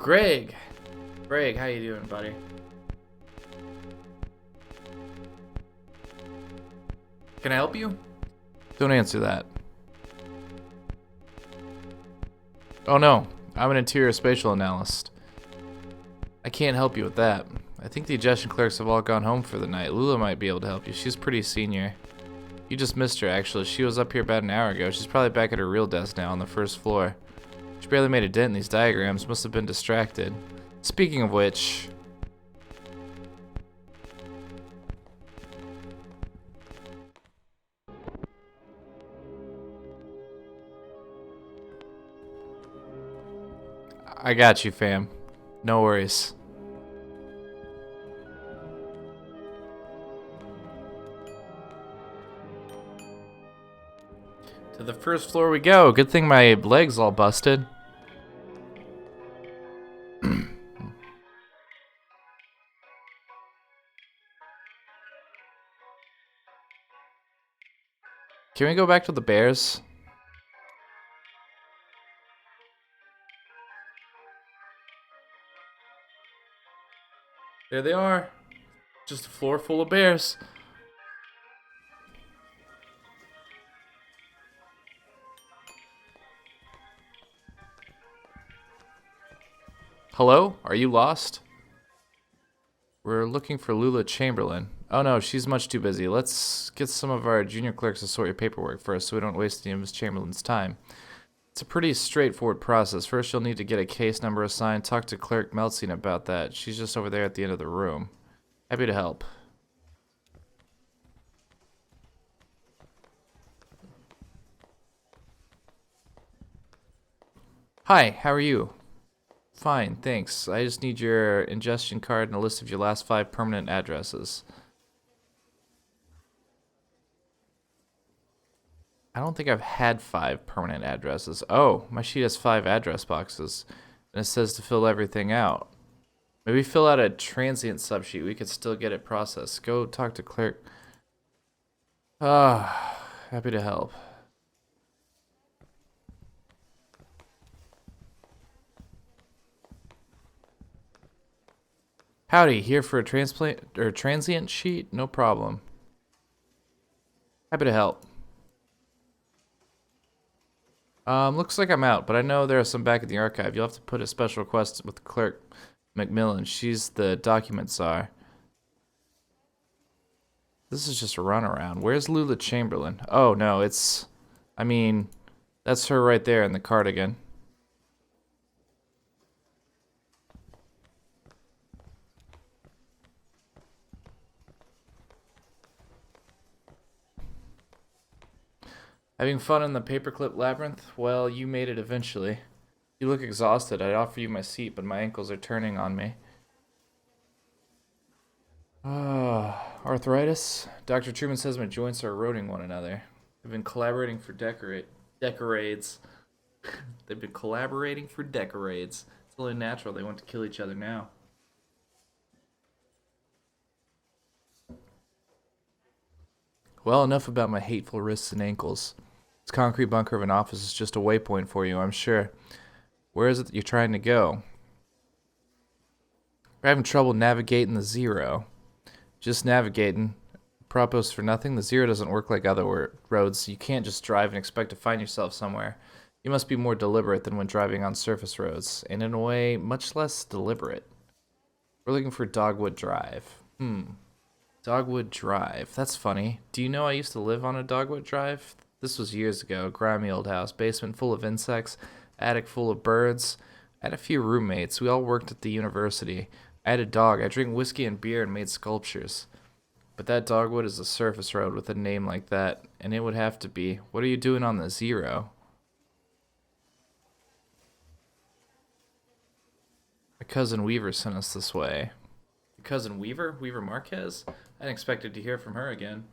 Greg. Greg, how you doing, buddy? Can I help you? Don't answer that. Oh no, I'm an interior spatial analyst. I can't help you with that. I think the ingestion clerks have all gone home for the night. Lula might be able to help you. She's pretty senior. You just missed her, actually. She was up here about an hour ago. She's probably back at her real desk now on the first floor. She barely made a dent in these diagrams. Must have been distracted. Speaking of which... I got you, fam. No worries. To the first floor we go. Good thing my leg's all busted. Can we go back to the bears? There they are. Just a floor full of bears. Hello? Are you lost? We're looking for Lula Chamberlain. Oh no, she's much too busy. Let's get some of our junior clerks to sort your paperwork first so we don't waste any of Miss Chamberlain's time. It's a pretty straightforward process. First, you'll need to get a case number assigned. Talk to Clerk Meltzine about that. She's just over there at the end of the room. Happy to help. Hi, how are you? Fine, thanks. I just need your ingestion card and a list of your last 5 permanent addresses. I don't think I've had 5 permanent addresses. Oh, my sheet has 5 address boxes. And it says to fill everything out. Maybe fill out a transient subsheet. We could still get it processed. Go talk to clerk. Happy to help. Howdy, here for a transient sheet? No problem. Happy to help. Looks like I'm out, but I know there are some back in the archive. You'll have to put a special request with Clerk Macmillan. She's the document czar. This is just a runaround. Where's Lula Chamberlain? Oh, no, it's... I mean, that's her right there in the cardigan. Having fun in the paperclip labyrinth? Well, you made it eventually. You look exhausted. I'd offer you my seat, but my ankles are turning on me. Arthritis? Dr. Truman says my joints are eroding one another. They've been collaborating for decades. They've been collaborating for decades. It's only natural they want to kill each other now. Well, enough about my hateful wrists and ankles. This concrete bunker of an office is just a waypoint for you, I'm sure. Where is it that you're trying to go? We're having trouble navigating the Zero. Just navigating. Propos for nothing, the Zero doesn't work like other roads. You can't just drive and expect to find yourself somewhere. You must be more deliberate than when driving on surface roads, and in a way, much less deliberate. We're looking for Dogwood Drive. Dogwood Drive. That's funny. Do you know I used to live on a Dogwood Drive? This was years ago. Grimy old house. Basement full of insects. Attic full of birds. I had a few roommates. We all worked at the university. I had a dog. I drink whiskey and beer and made sculptures. But that Dogwood is a surface road with a name like that. And it would have to be. What are you doing on the Zero? My cousin Weaver sent us this way. Your cousin Weaver? Weaver Marquez? I expected to hear from her again.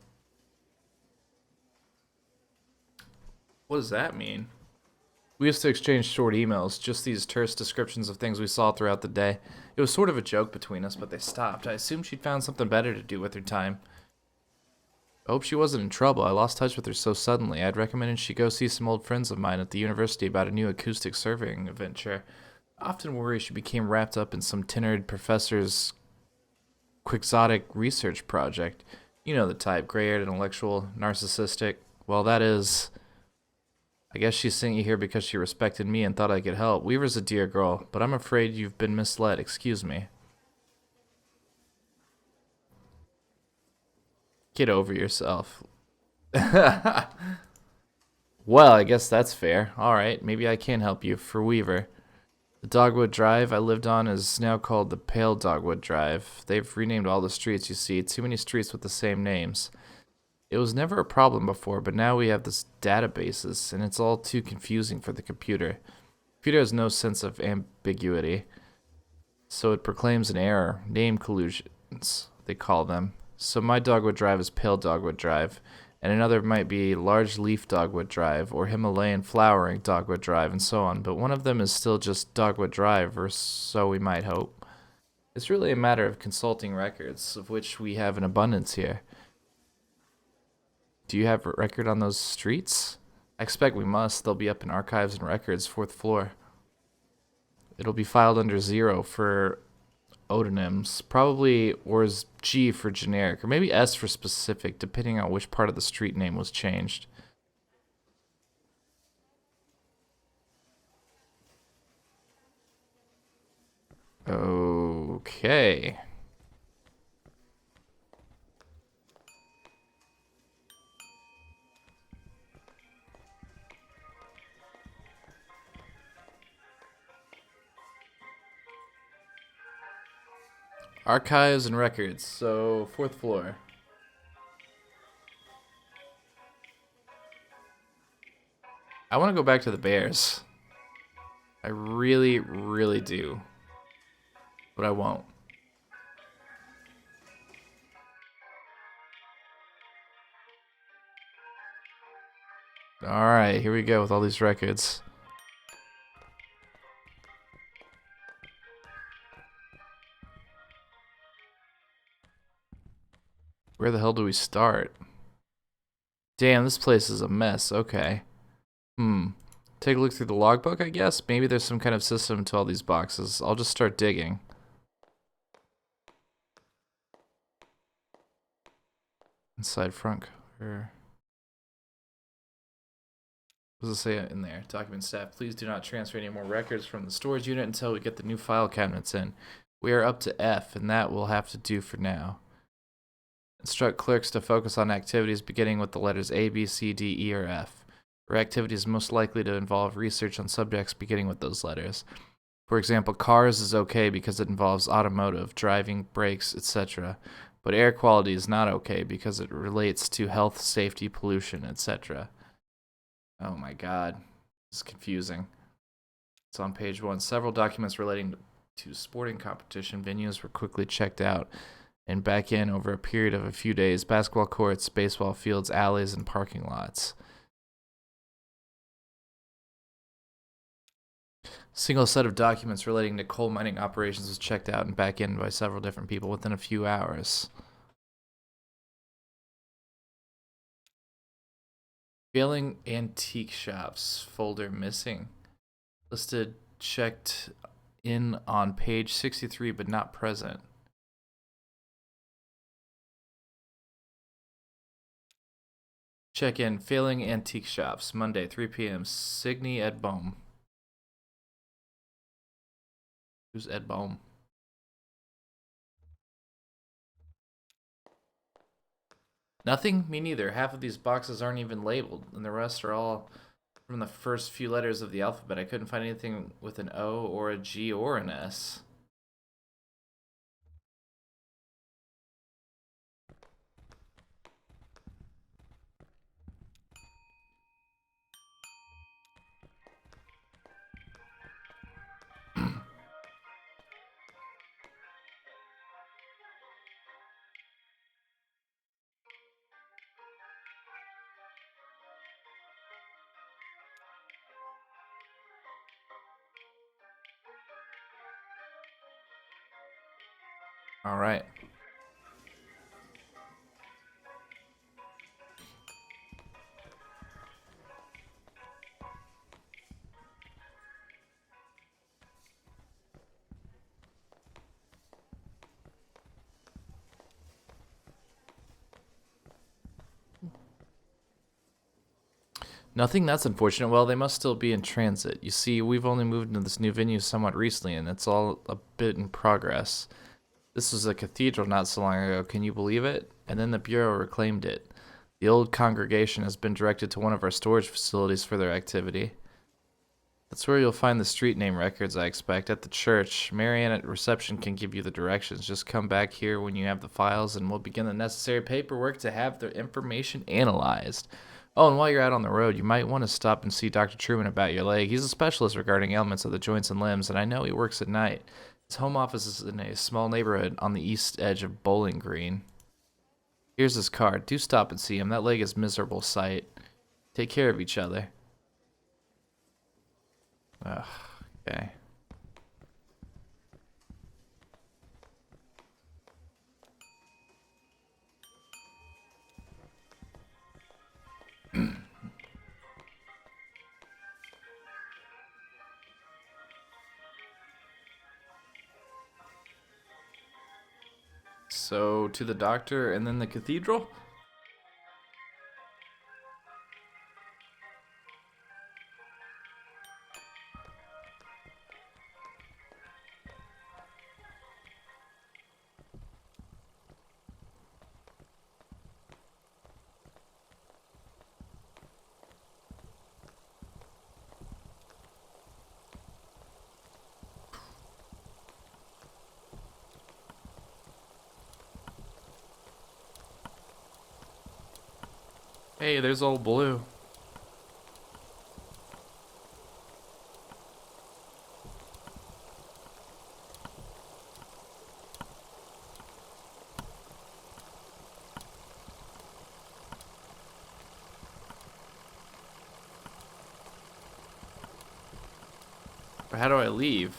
What does that mean? We used to exchange short emails, just these terse descriptions of things we saw throughout the day. It was sort of a joke between us, but they stopped. I assumed she'd found something better to do with her time. I hope she wasn't in trouble. I lost touch with her so suddenly. I'd recommended she go see some old friends of mine at the university about a new acoustic surveying adventure. I often worry she became wrapped up in some tenured professor's quixotic research project. You know the type, gray-haired, intellectual, narcissistic. Well, that is... I guess she sent you here because she respected me and thought I could help. Weaver's a dear girl, but I'm afraid you've been misled. Excuse me. Get over yourself. Well, I guess that's fair. Alright, maybe I can help you. For Weaver. The Dogwood Drive I lived on is now called the Pale Dogwood Drive. They've renamed all the streets, you see. Too many streets with the same names. It was never a problem before, but now we have this databases, and it's all too confusing for the computer. The computer has no sense of ambiguity, so it proclaims an error. Name collusions, they call them. So my Dogwood Drive is Pale Dogwood Drive, and another might be Large Leaf Dogwood Drive, or Himalayan Flowering Dogwood Drive, and so on, but one of them is still just Dogwood Drive, or so we might hope. It's really a matter of consulting records, of which we have an abundance here. Do you have a record on those streets? I expect we must. They'll be up in archives and records, 4th floor. It'll be filed under 0 for odonyms, probably, or is G for generic, or maybe S for specific, depending on which part of the street name was changed. Okay. Archives and records, so 4th floor. I want to go back to the Bears. I really, really do. But I won't. Alright, here we go with all these records. Where the hell do we start? Damn, this place is a mess. Okay. Take a look through the logbook, I guess? Maybe there's some kind of system to all these boxes. I'll just start digging. Inside front cover. What does it say in there? Document staff, please do not transfer any more records from the storage unit until we get the new file cabinets in. We are up to F, and that will have to do for now. Instruct clerks to focus on activities beginning with the letters A, B, C, D, E, or F. Or activities most likely to involve research on subjects beginning with those letters. For example, cars is okay because it involves automotive, driving, brakes, etc. But air quality is not okay because it relates to health, safety, pollution, etc. Oh my god, this is confusing. It's on page 1. Several documents relating to sporting competition venues were quickly checked out and back in over a period of a few days. Basketball courts, baseball fields, alleys, and parking lots. Single set of documents relating to coal mining operations was checked out and back in by several different people within a few hours. Failing antique shops folder missing. Listed checked in on page 63 but not present. Check in failing antique shops Monday 3 p.m. Signy Ed Bohm. Who's Ed Bohm? Nothing? Me neither. Half of these boxes aren't even labeled, and the rest are all from the first few letters of the alphabet. I couldn't find anything with an O or a G or an S. All right. Nothing, that's unfortunate. Well, they must still be in transit. You see, we've only moved into this new venue somewhat recently, and it's all a bit in progress. This was a cathedral not so long ago, can you believe it? And then the Bureau reclaimed it. The old congregation has been directed to one of our storage facilities for their activity. That's where you'll find the street name records, I expect, at the church. Marianne at reception can give you the directions. Just come back here when you have the files, and we'll begin the necessary paperwork to have the information analyzed. Oh, and while you're out on the road, you might want to stop and see Dr. Truman about your leg. He's a specialist regarding ailments of the joints and limbs, and I know he works at night. His home office is in a small neighborhood on the east edge of Bowling Green. Here's his card. Do stop and see him. That leg is a miserable sight. Take care of each other. Ugh, okay. So, to the doctor and then the cathedral? Hey, there's old Blue. How do I leave?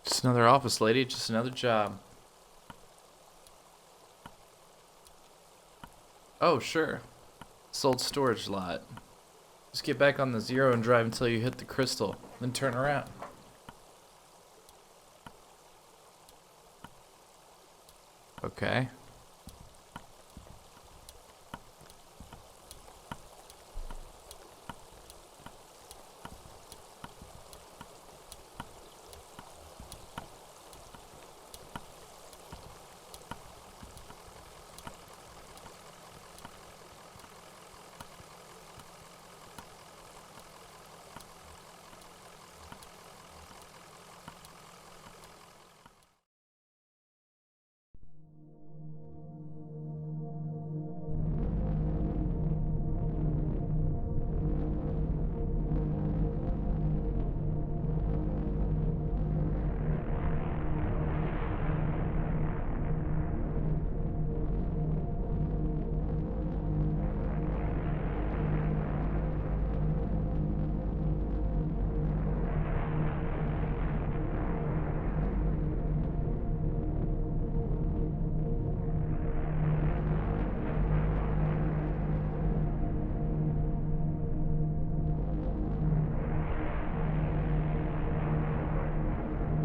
Just another office lady, just another job. Oh, sure. Sold storage lot. Just get back on the zero and drive until you hit the crystal, then turn around. Okay.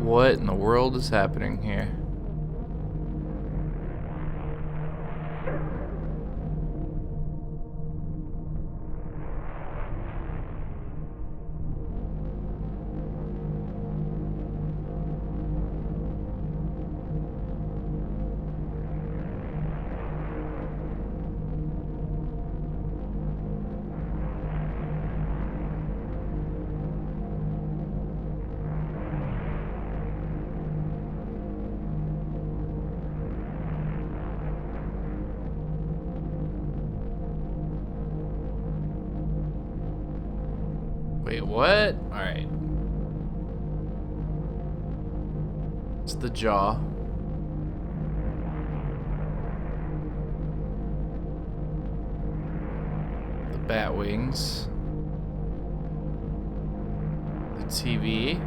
What in the world is happening here? Wait, what? Alright. It's the jaw. The bat wings. The TV.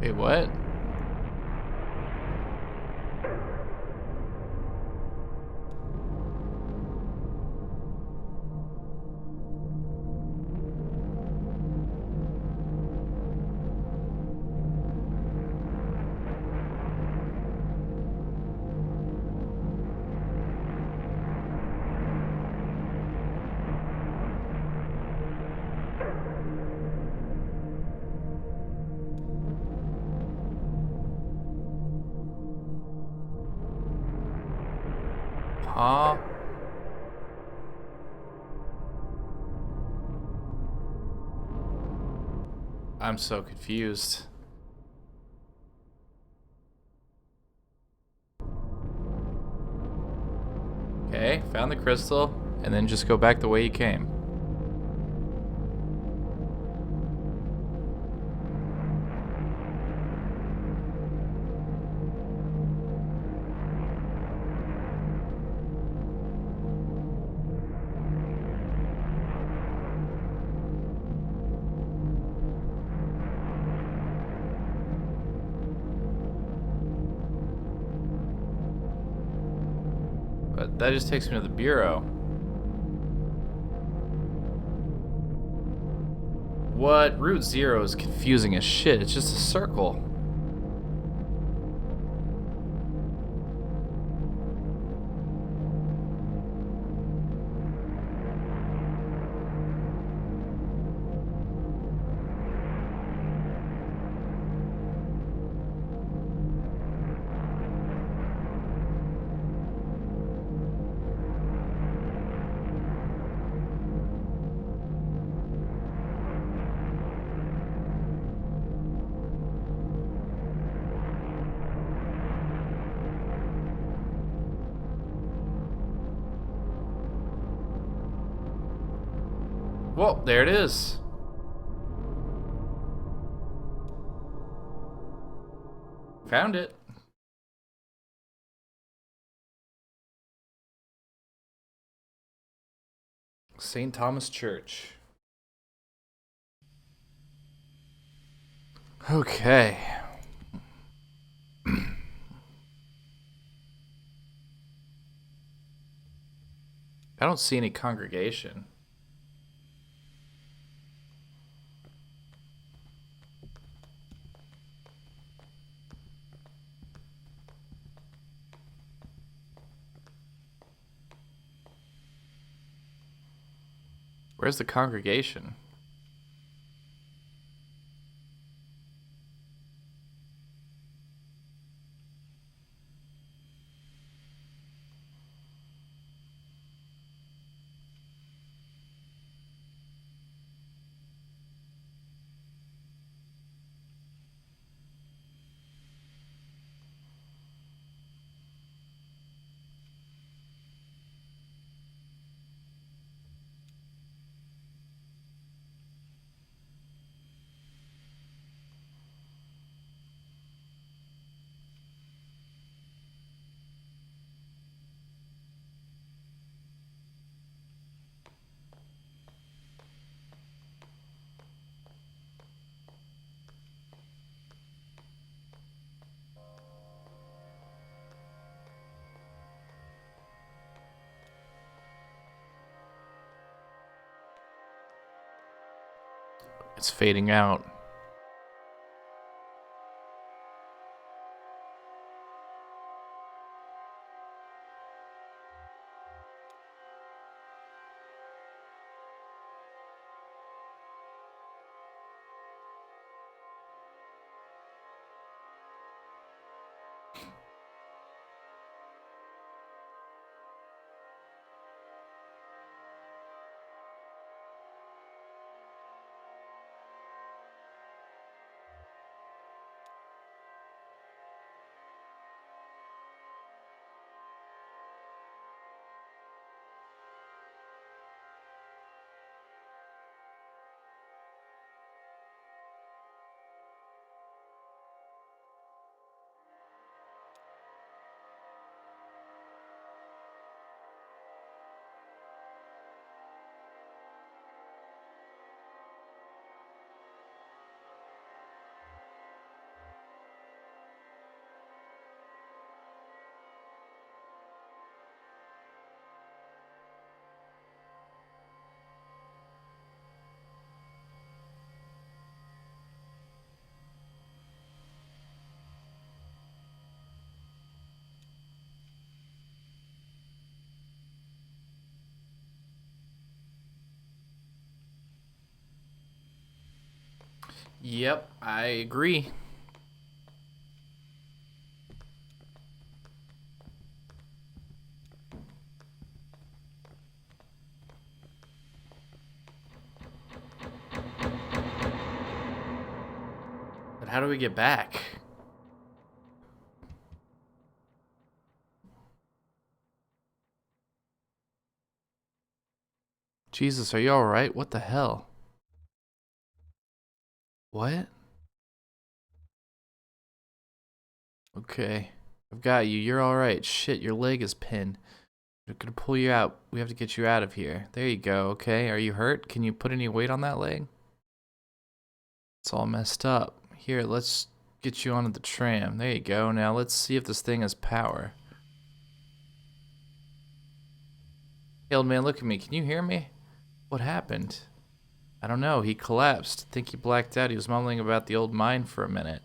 Wait, what? Huh? I'm so confused. Okay, found the crystal, and then just go back the way you came. But that just takes me to the bureau. What? Route 0 is confusing as shit. It's just a circle. Well, there it is. Found it. St. Thomas Church. Okay. I don't see any congregation. Where's the congregation? It's fading out. Yep, I agree. But how do we get back? Jesus, are you alright? What the hell? What? Okay. I've got you. You're alright. Shit, your leg is pinned. We're gonna pull you out. We have to get you out of here. There you go. Okay. Are you hurt? Can you put any weight on that leg? It's all messed up. Here, let's get you onto the tram. There you go. Now let's see if this thing has power. Hey, old man, look at me. Can you hear me? What happened? I don't know. He collapsed. I think he blacked out. He was mumbling about the old mine for a minute.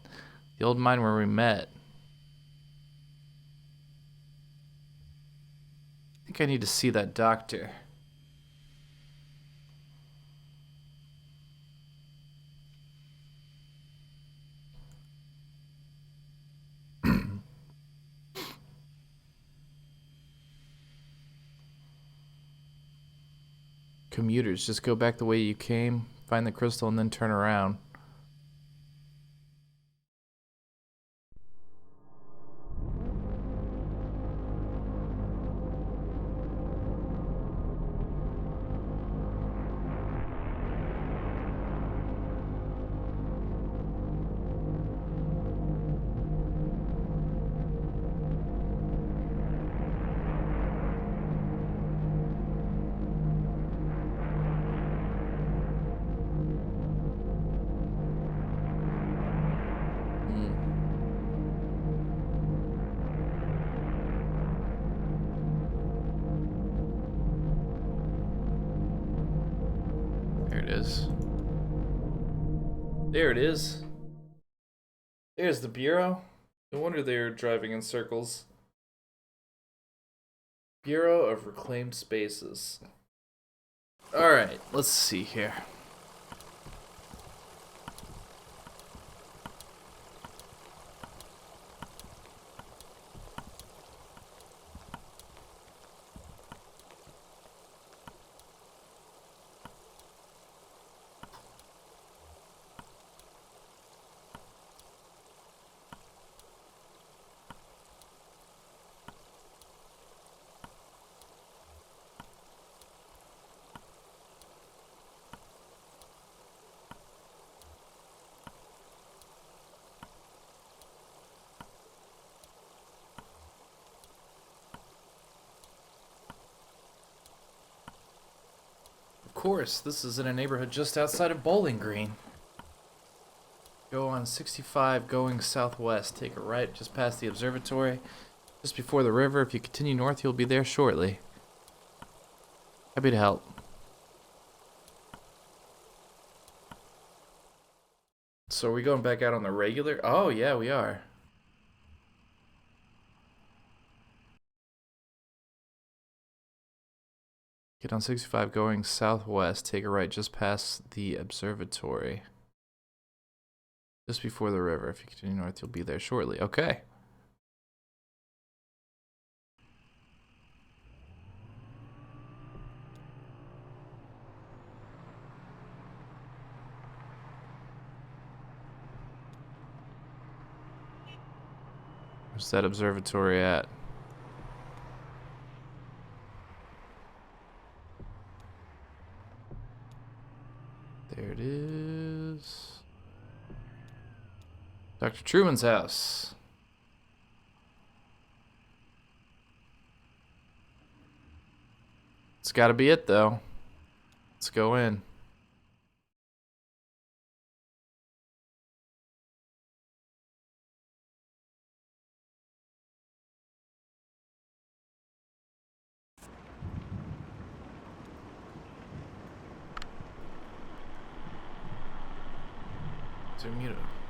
The old mine where we met. I think I need to see that doctor. Commuters, just go back the way you came, find the crystal, and then turn around. There it is. There it is. There's the Bureau. No wonder they were driving in circles. Bureau of Reclaimed Spaces. Alright, let's see here. Of course, this is in a neighborhood just outside of Bowling Green. Go on 65 going southwest. Take a right just past the observatory, just before the river. If you continue north, you'll be there shortly. Happy to help. So are we going back out on the regular? Oh, yeah, we are. Get on 65 going southwest. Take a right just past the observatory. Just before the river. If you continue north, you'll be there shortly. Okay. Where's that observatory at? There it is. Dr. Truman's house. It's gotta be it, though. Let's go in.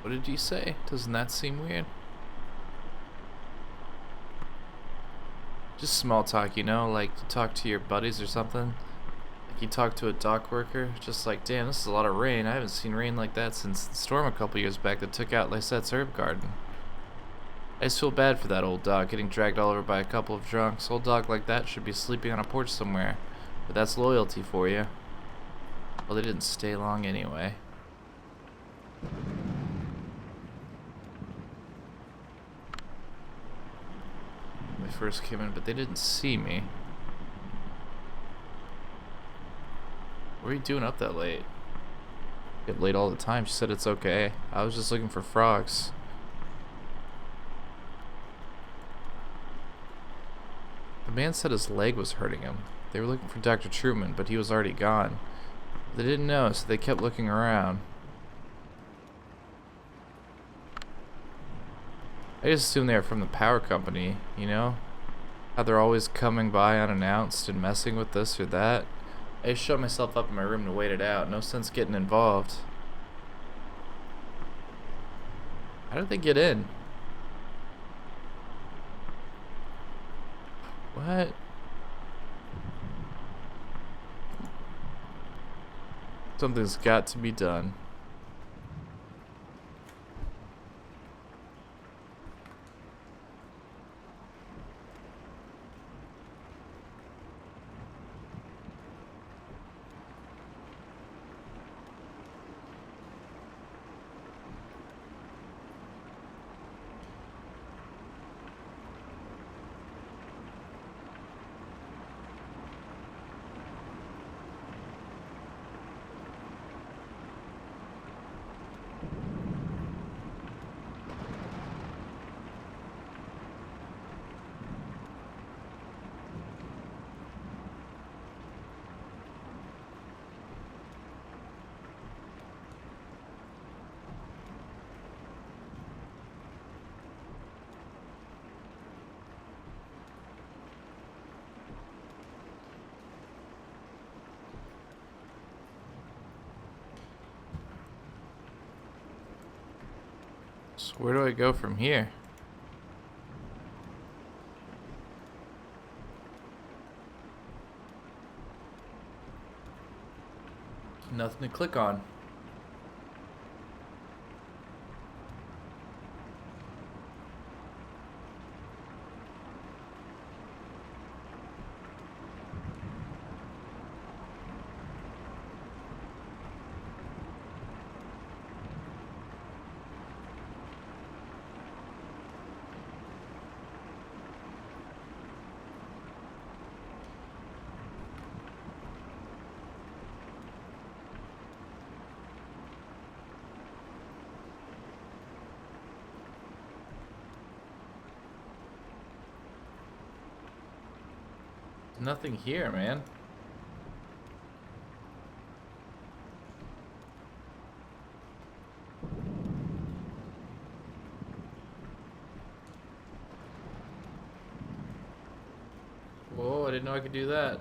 What did you say? Doesn't that seem weird? Just small talk, you know, like to talk to your buddies or something. Like He talked to a dock worker, just like, damn, this is a lot of rain. I haven't seen rain like that since the storm a couple years back that took out Lysette's herb garden. I just feel bad for that old dog getting dragged all over by a couple of drunks. Old dog like that should be sleeping on a porch somewhere. But that's loyalty for you. Well, they didn't stay long anyway. When they first came in, but they didn't see me. What are you doing up that late? Get late all the time. She said it's okay. I was just looking for frogs. The man said his leg was hurting him. They were looking for Dr. Truman, but he was already gone. They didn't know, so they kept looking around. I just assumed they were from the power company, you know? How they're always coming by unannounced and messing with this or that. I just shut myself up in my room to wait it out. No sense getting involved. How did they get in? What? Something's got to be done. So where do I go from here? Nothing to click on. Nothing here, man. Whoa, I didn't know I could do that.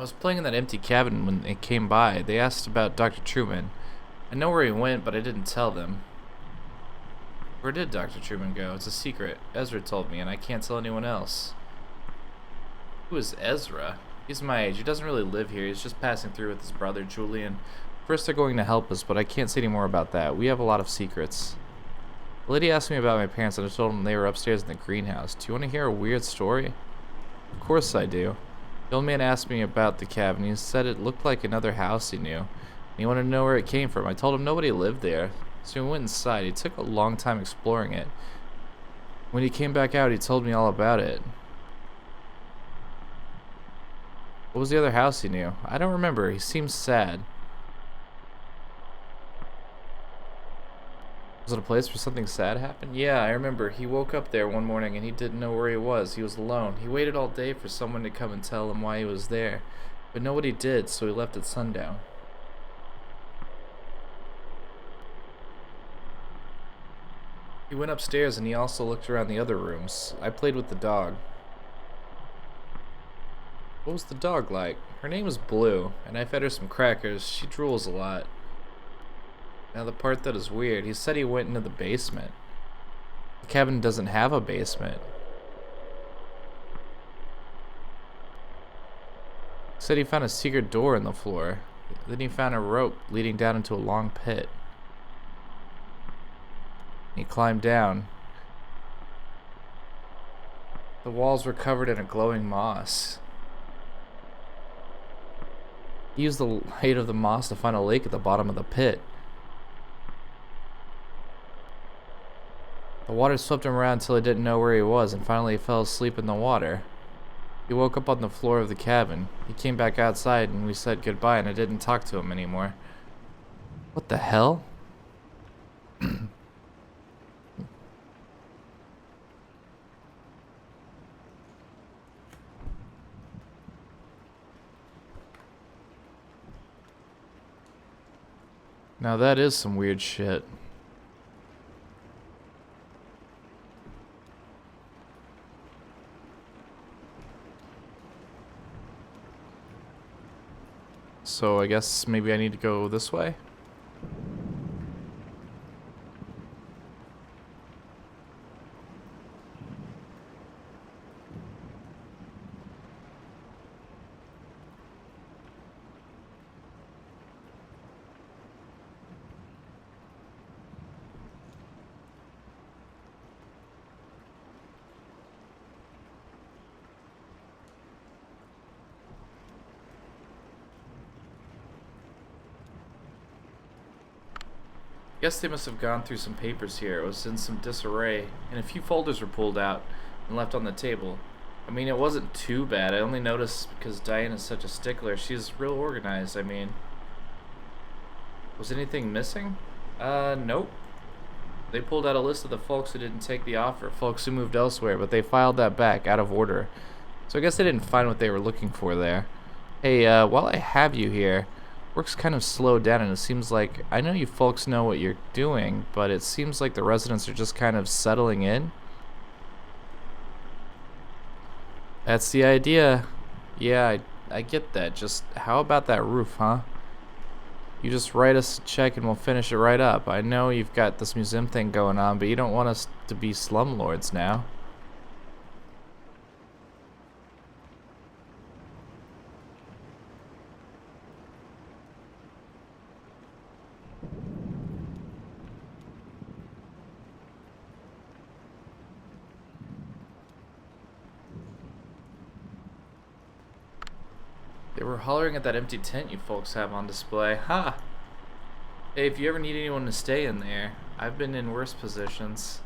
I was playing in that empty cabin when they came by. They asked about Dr. Truman. I know where he went, but I didn't tell them. Where did Dr. Truman go? It's a secret. Ezra told me, and I can't tell anyone else. Who is Ezra? He's my age. He doesn't really live here. He's just passing through with his brother, Julian. First they're going to help us, but I can't say any more about that. We have a lot of secrets. The lady asked me about my parents, and I told them they were upstairs in the greenhouse. Do you want to hear a weird story? Of course I do. The old man asked me about the cabin. He said it looked like another house he knew. And he wanted to know where it came from. I told him nobody lived there. So we went inside. He took a long time exploring it. When he came back out, he told me all about it. What was the other house he knew? I don't remember. He seemed sad. Was it a place where something sad happened? Yeah, I remember. He woke up there one morning and he didn't know where he was. He was alone. He waited all day for someone to come and tell him why he was there. But nobody did, so he left at sundown. He went upstairs and he also looked around the other rooms. I played with the dog. What was the dog like? Her name was Blue, and I fed her some crackers. She drools a lot. Now the part that is weird, he said he went into the basement. The cabin doesn't have a basement. He said he found a secret door in the floor. Then he found a rope leading down into a long pit. He climbed down. The walls were covered in a glowing moss. He used the light of the moss to find a lake at the bottom of the pit. The water swept him around until he didn't know where he was, and finally he fell asleep in the water. He woke up on the floor of the cabin. He came back outside and we said goodbye, and I didn't talk to him anymore. What the hell? Now that is some weird shit. So I guess maybe I need to go this way? Guess they must have gone through some papers here. It was in some disarray, and a few folders were pulled out and left on the table. I mean, it wasn't too bad. I only noticed because Diane is such a stickler. She's real organized, I mean. Was anything missing? Nope. They pulled out a list of the folks who didn't take the offer, folks who moved elsewhere, but they filed that back out of order. So I guess they didn't find what they were looking for there. Hey, while I have you here, work's kind of slowed down, and it seems like, I know you folks know what you're doing, but it seems like the residents are just kind of settling in. That's the idea. Yeah, I get that. Just how about that roof, huh? You just write us a check and we'll finish it right up. I know you've got this museum thing going on, but you don't want us to be slumlords now. They were hollering at that empty tent you folks have on display. Ha! Hey, if you ever need anyone to stay in there, I've been in worse positions.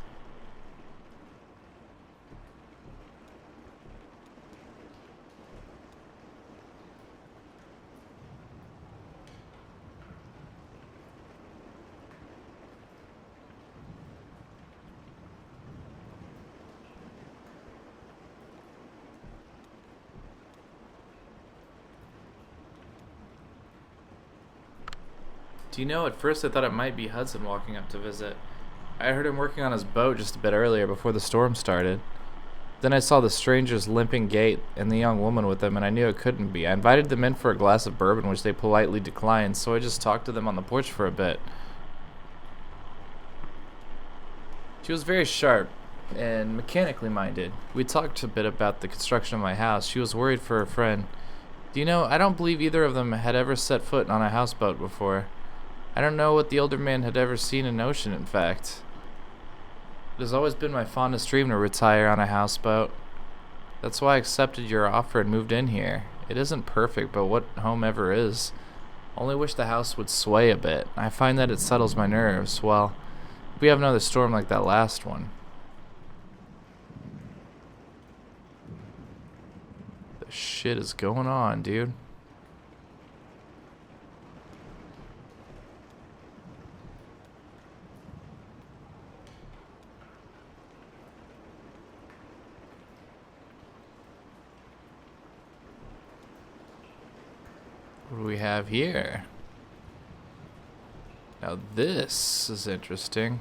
Do you know, at first I thought it might be Hudson walking up to visit. I heard him working on his boat just a bit earlier before the storm started. Then I saw the stranger's limping gait and the young woman with him, and I knew it couldn't be. I invited them in for a glass of bourbon, which they politely declined, so I just talked to them on the porch for a bit. She was very sharp and mechanically minded. We talked a bit about the construction of my house. She was worried for her friend. Do you know, I don't believe either of them had ever set foot on a houseboat before. I don't know what the older man had ever seen in ocean, in fact. It has always been my fondest dream to retire on a houseboat. That's why I accepted your offer and moved in here. It isn't perfect, but what home ever is? Only wish the house would sway a bit. I find that it settles my nerves. Well, if we have another storm like that last one. The shit is going on, dude. What do we have here? Now this is interesting.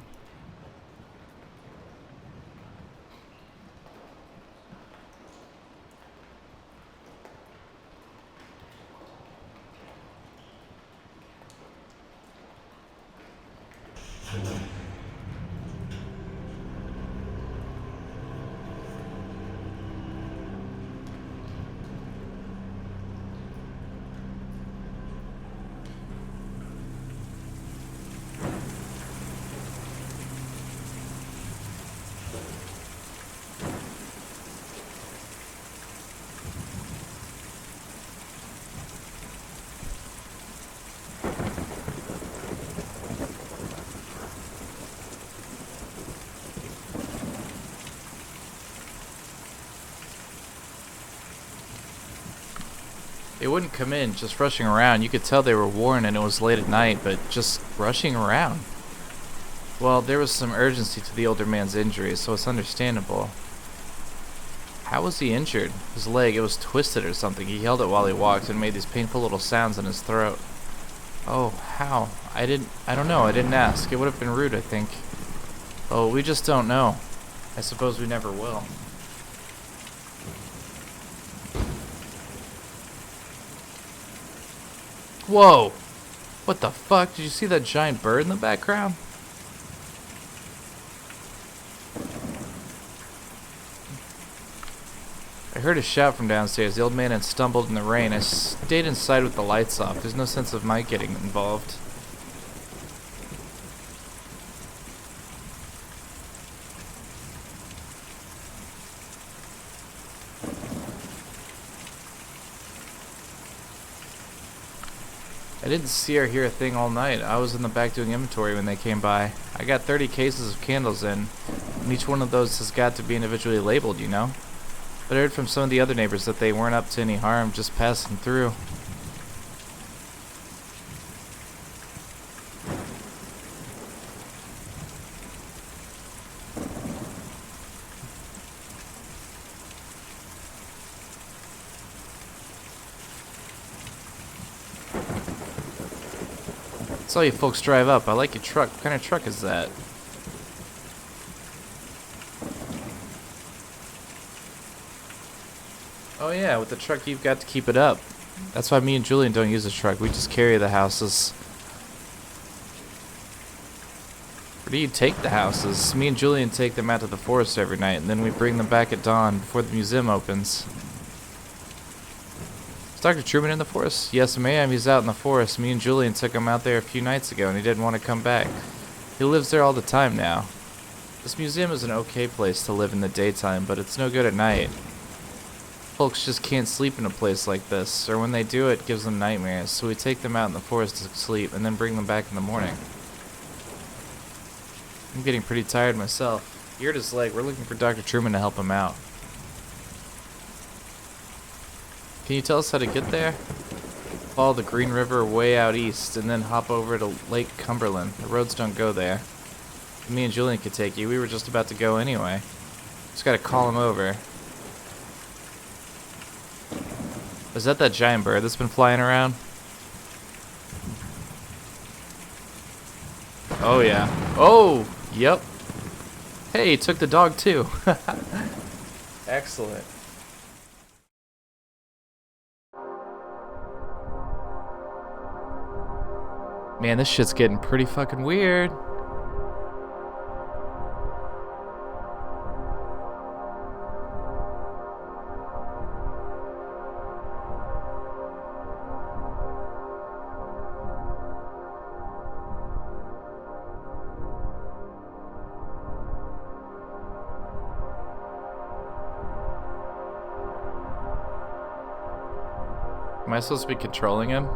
They wouldn't come in, just rushing around. You could tell they were worn and it was late at night, but just rushing around. Well, there was some urgency to the older man's injuries, so it's understandable. How was he injured? His leg, it was twisted or something. He held it while he walked and made these painful little sounds in his throat. Oh, how? I don't know. I didn't ask. It would have been rude, I think. Oh, we just don't know. I suppose we never will. Whoa! What the fuck? Did you see that giant bird in the background? I heard a shout from downstairs. The old man had stumbled in the rain. I stayed inside with the lights off. There's no sense of my getting involved. I didn't see or hear a thing all night. I was in the back doing inventory when they came by. I got 30 cases of candles in, and each one of those has got to be individually labeled, you know? But I heard from some of the other neighbors that they weren't up to any harm, just passing through. Saw you folks drive up. I like your truck. What kind of truck is that? Oh yeah, with the truck you've got to keep it up. That's why me and Julian don't use the truck. We just carry the houses. Where do you take the houses? Me and Julian take them out to the forest every night, and then we bring them back at dawn before the museum opens. Is Dr. Truman in the forest? Yes, ma'am. He's out in the forest. Me and Julian took him out there a few nights ago, and he didn't want to come back. He lives there all the time now. This museum is an okay place to live in the daytime, but it's no good at night. Folks just can't sleep in a place like this, or when they do, it gives them nightmares, so we take them out in the forest to sleep, and then bring them back in the morning. I'm getting pretty tired myself. He hurt his leg. We're looking for Dr. Truman to help him out. Can you tell us how to get there? Follow the Green River way out east, and then hop over to Lake Cumberland. The roads don't go there. Me and Julian could take you. We were just about to go anyway. Just gotta call him over. Is that giant bird that's been flying around? Oh yeah. Oh, yep. Hey, he took the dog too. Excellent. Man, this shit's getting pretty fucking weird. Am I supposed to be controlling him?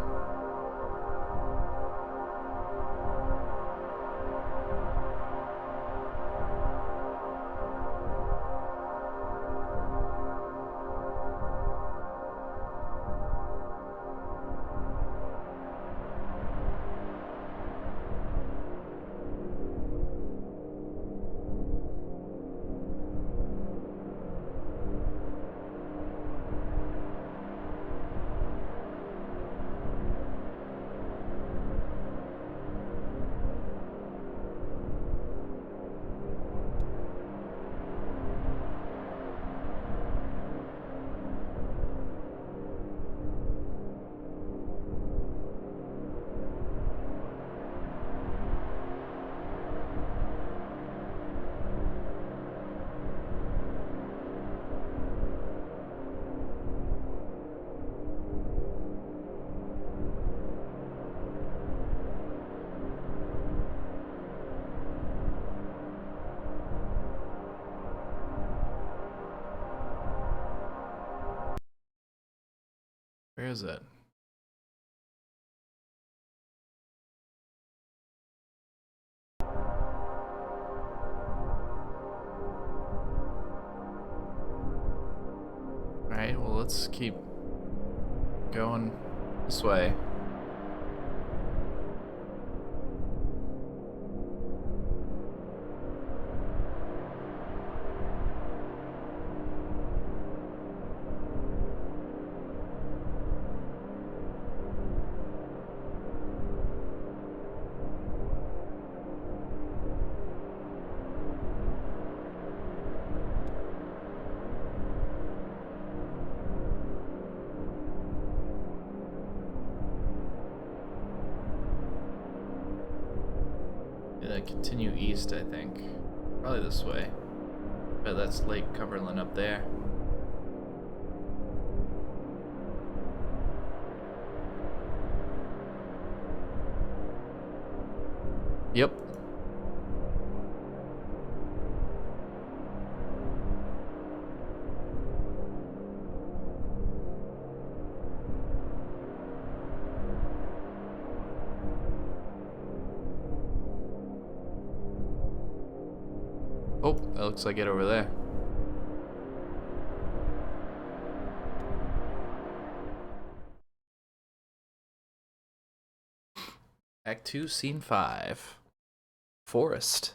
Where is it? Alright, well, let's keep going this way. Continue east, I think. Probably this way. But that's Lake Cumberland up there. Yep. Oh, that looks like it over there. Act 2, Scene 5. Forest.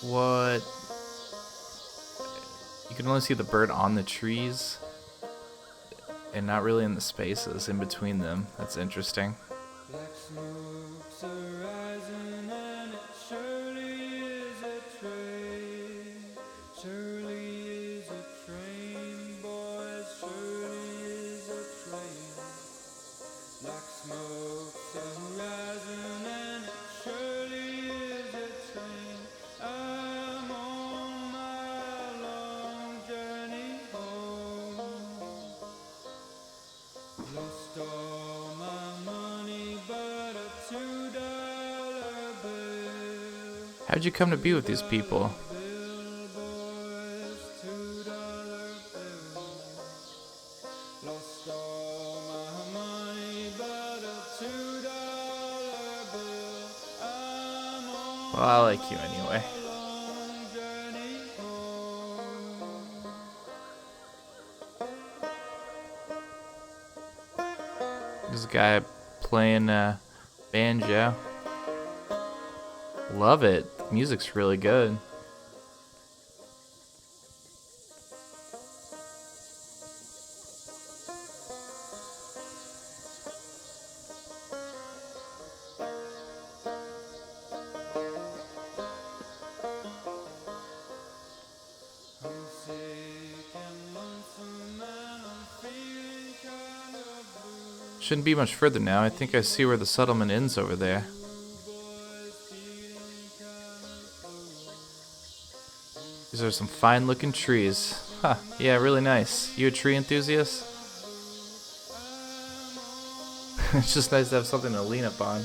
What? You can only see the bird on the trees and not really in the spaces in between them. That's interesting. Black smokes are rising and it surely is a train. Surely is a train, boys, surely is a train. Black smokes are rising and it surely is a train. I'm on my long journey home. Lost all my money but a $2 bill. How'd you come to be with these people? Bill, boys, $2 bill. Lost all my money but a $2 bill. I'm on Well, I like you anyway. a long journey home. This guy playing banjo. Love it. Music's really good. I'm sick and lonesome and I'm feeling kind of blue. Shouldn't be much further now. I think I see where the settlement ends over there. These are some fine looking trees. Huh, yeah, really nice. You a tree enthusiast? It's just nice to have something to lean upon.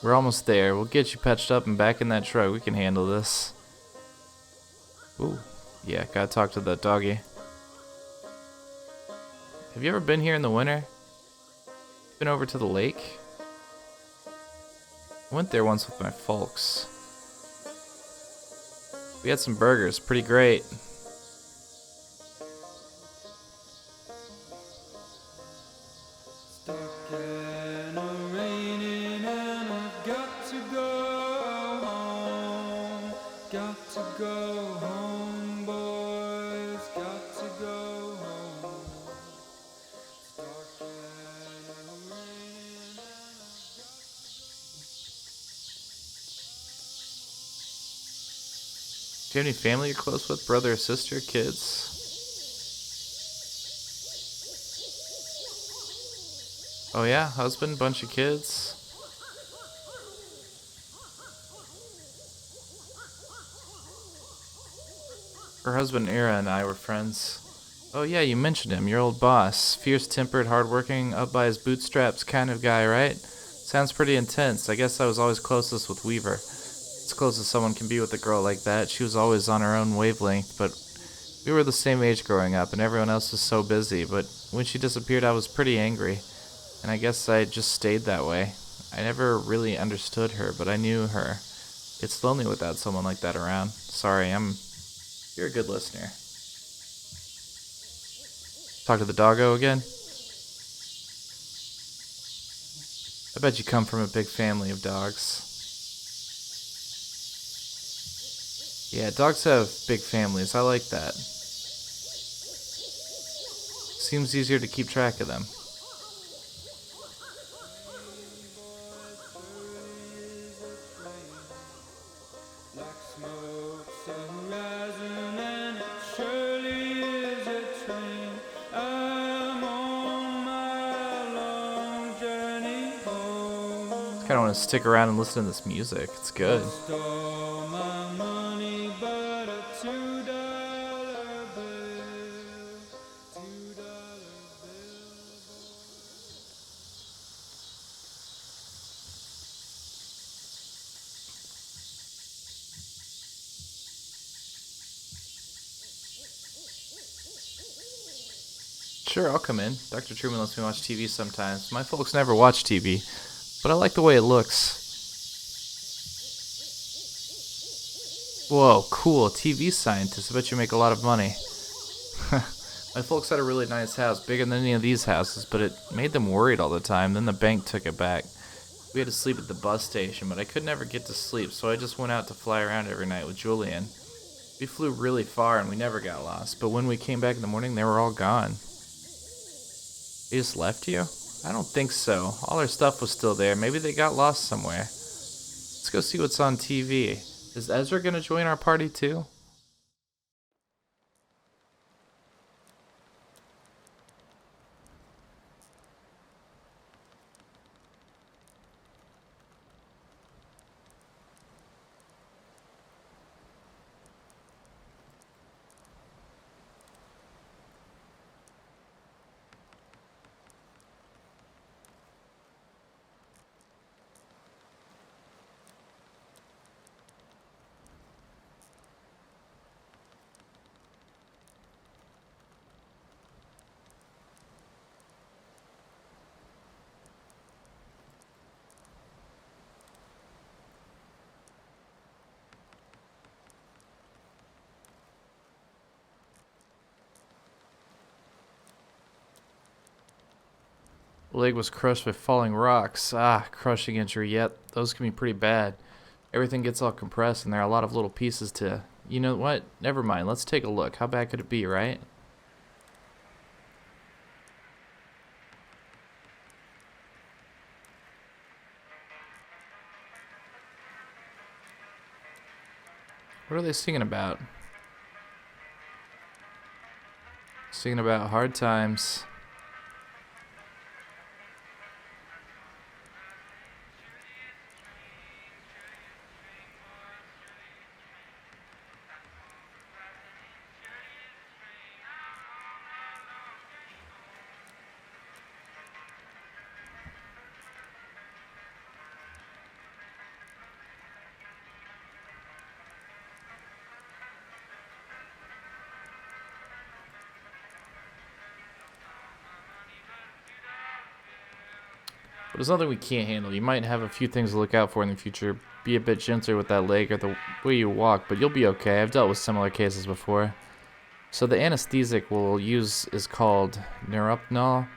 We're almost there. We'll get you patched up and back in that truck. We can handle this. Ooh, yeah, gotta talk to that doggy. Have you ever been here in the winter? Been over to the lake? I went there once with my folks. We had some burgers, pretty great. Stuck in a raining and I've got to go home. Got to go home, boys. Got to go home. Stuck in a raining and Do you have any family you're close with? Brother or sister? Kids? Oh yeah, husband, bunch of kids. Her husband Ira and I were friends. Oh yeah, you mentioned him, your old boss. Fierce-tempered, hard-working, up by his bootstraps kind of guy, right? Sounds pretty intense. I guess I was always closest with Weaver. As close as someone can be with a girl like that. She was always on her own wavelength, but we were the same age growing up, and everyone else was so busy. But when she disappeared, I was pretty angry, and I guess I just stayed that way. I never really understood her, but I knew her. It's lonely without someone like that around. Sorry, you're a good listener. Talk to the doggo again? I bet you come from a big family of dogs. Yeah, dogs have big families. I like that. Seems easier to keep track of them. Like smoke's a horizon and it surely is a train. I'm on my long journey home. I kinda wanna stick around and listen to this music. It's good. Lost all my money but a $2 bill. $2 bill. Sure, I'll come in. Dr. Truman lets me watch TV sometimes. My folks never watch TV, but I like the way it looks. Whoa, cool. TV scientist. I bet you make a lot of money. My folks had a really nice house, bigger than any of these houses, but it made them worried all the time. Then the bank took it back. We had to sleep at the bus station, but I could never get to sleep, so I just went out to fly around every night with Julian. We flew really far and we never got lost, but when we came back in the morning, they were all gone. They just left you? I don't think so. All our stuff was still there. Maybe they got lost somewhere. Let's go see what's on TV. Is Ezra gonna join our party too? Leg was crushed by falling rocks. Ah, crushing injury. Yep, those can be pretty bad. Everything gets all compressed and there are a lot of little pieces to... You know what? Never mind. Let's take a look. How bad could it be, right? What are they singing about? Singing about hard times. But it's nothing we can't handle. You might have a few things to look out for in the future. Be a bit gentler with that leg or the way you walk, but you'll be okay. I've dealt with similar cases before. So the anesthetic we'll use is called Neropnol,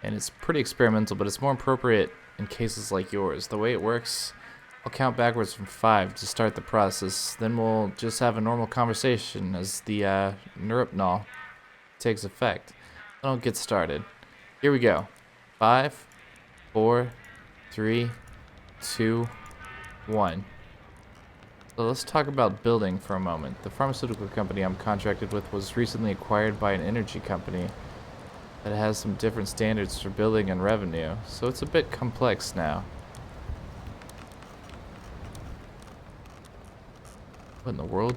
and it's pretty experimental, but it's more appropriate in cases like yours. The way it works, I'll count backwards from 5 to start the process. Then we'll just have a normal conversation as the Neropnol takes effect. Then I'll get started. Here we go. 5, 4, 3, 2, 1. So let's talk about building for a moment. The pharmaceutical company I'm contracted with was recently acquired by an energy company that has some different standards for building and revenue, so it's a bit complex now. What in the world?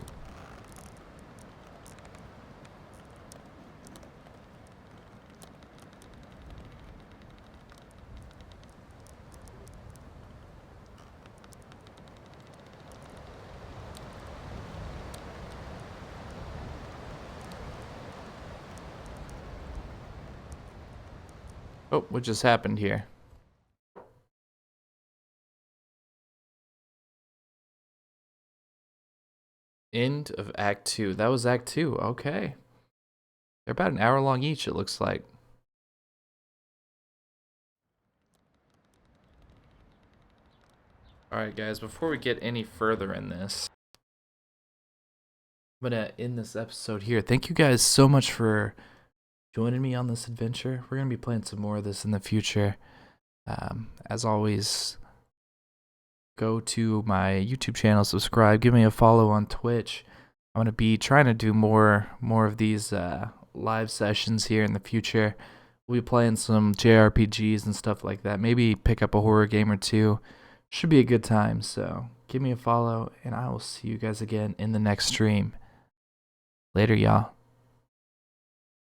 Oh, what just happened here? End of Act 2. That was Act 2. Okay. They're about an hour long each, it looks like. Alright, guys, before we get any further in this, I'm going to end this episode here. Thank you guys so much for joining me on this adventure. We're going to be playing some more of this in the future. As always, go to my YouTube channel, subscribe, give me a follow on Twitch. I'm going to be trying to do more of these live sessions here in the future. We'll be playing some JRPGs and stuff like that. Maybe pick up a horror game or two. Should be a good time, so give me a follow, and I will see you guys again in the next stream. Later, y'all.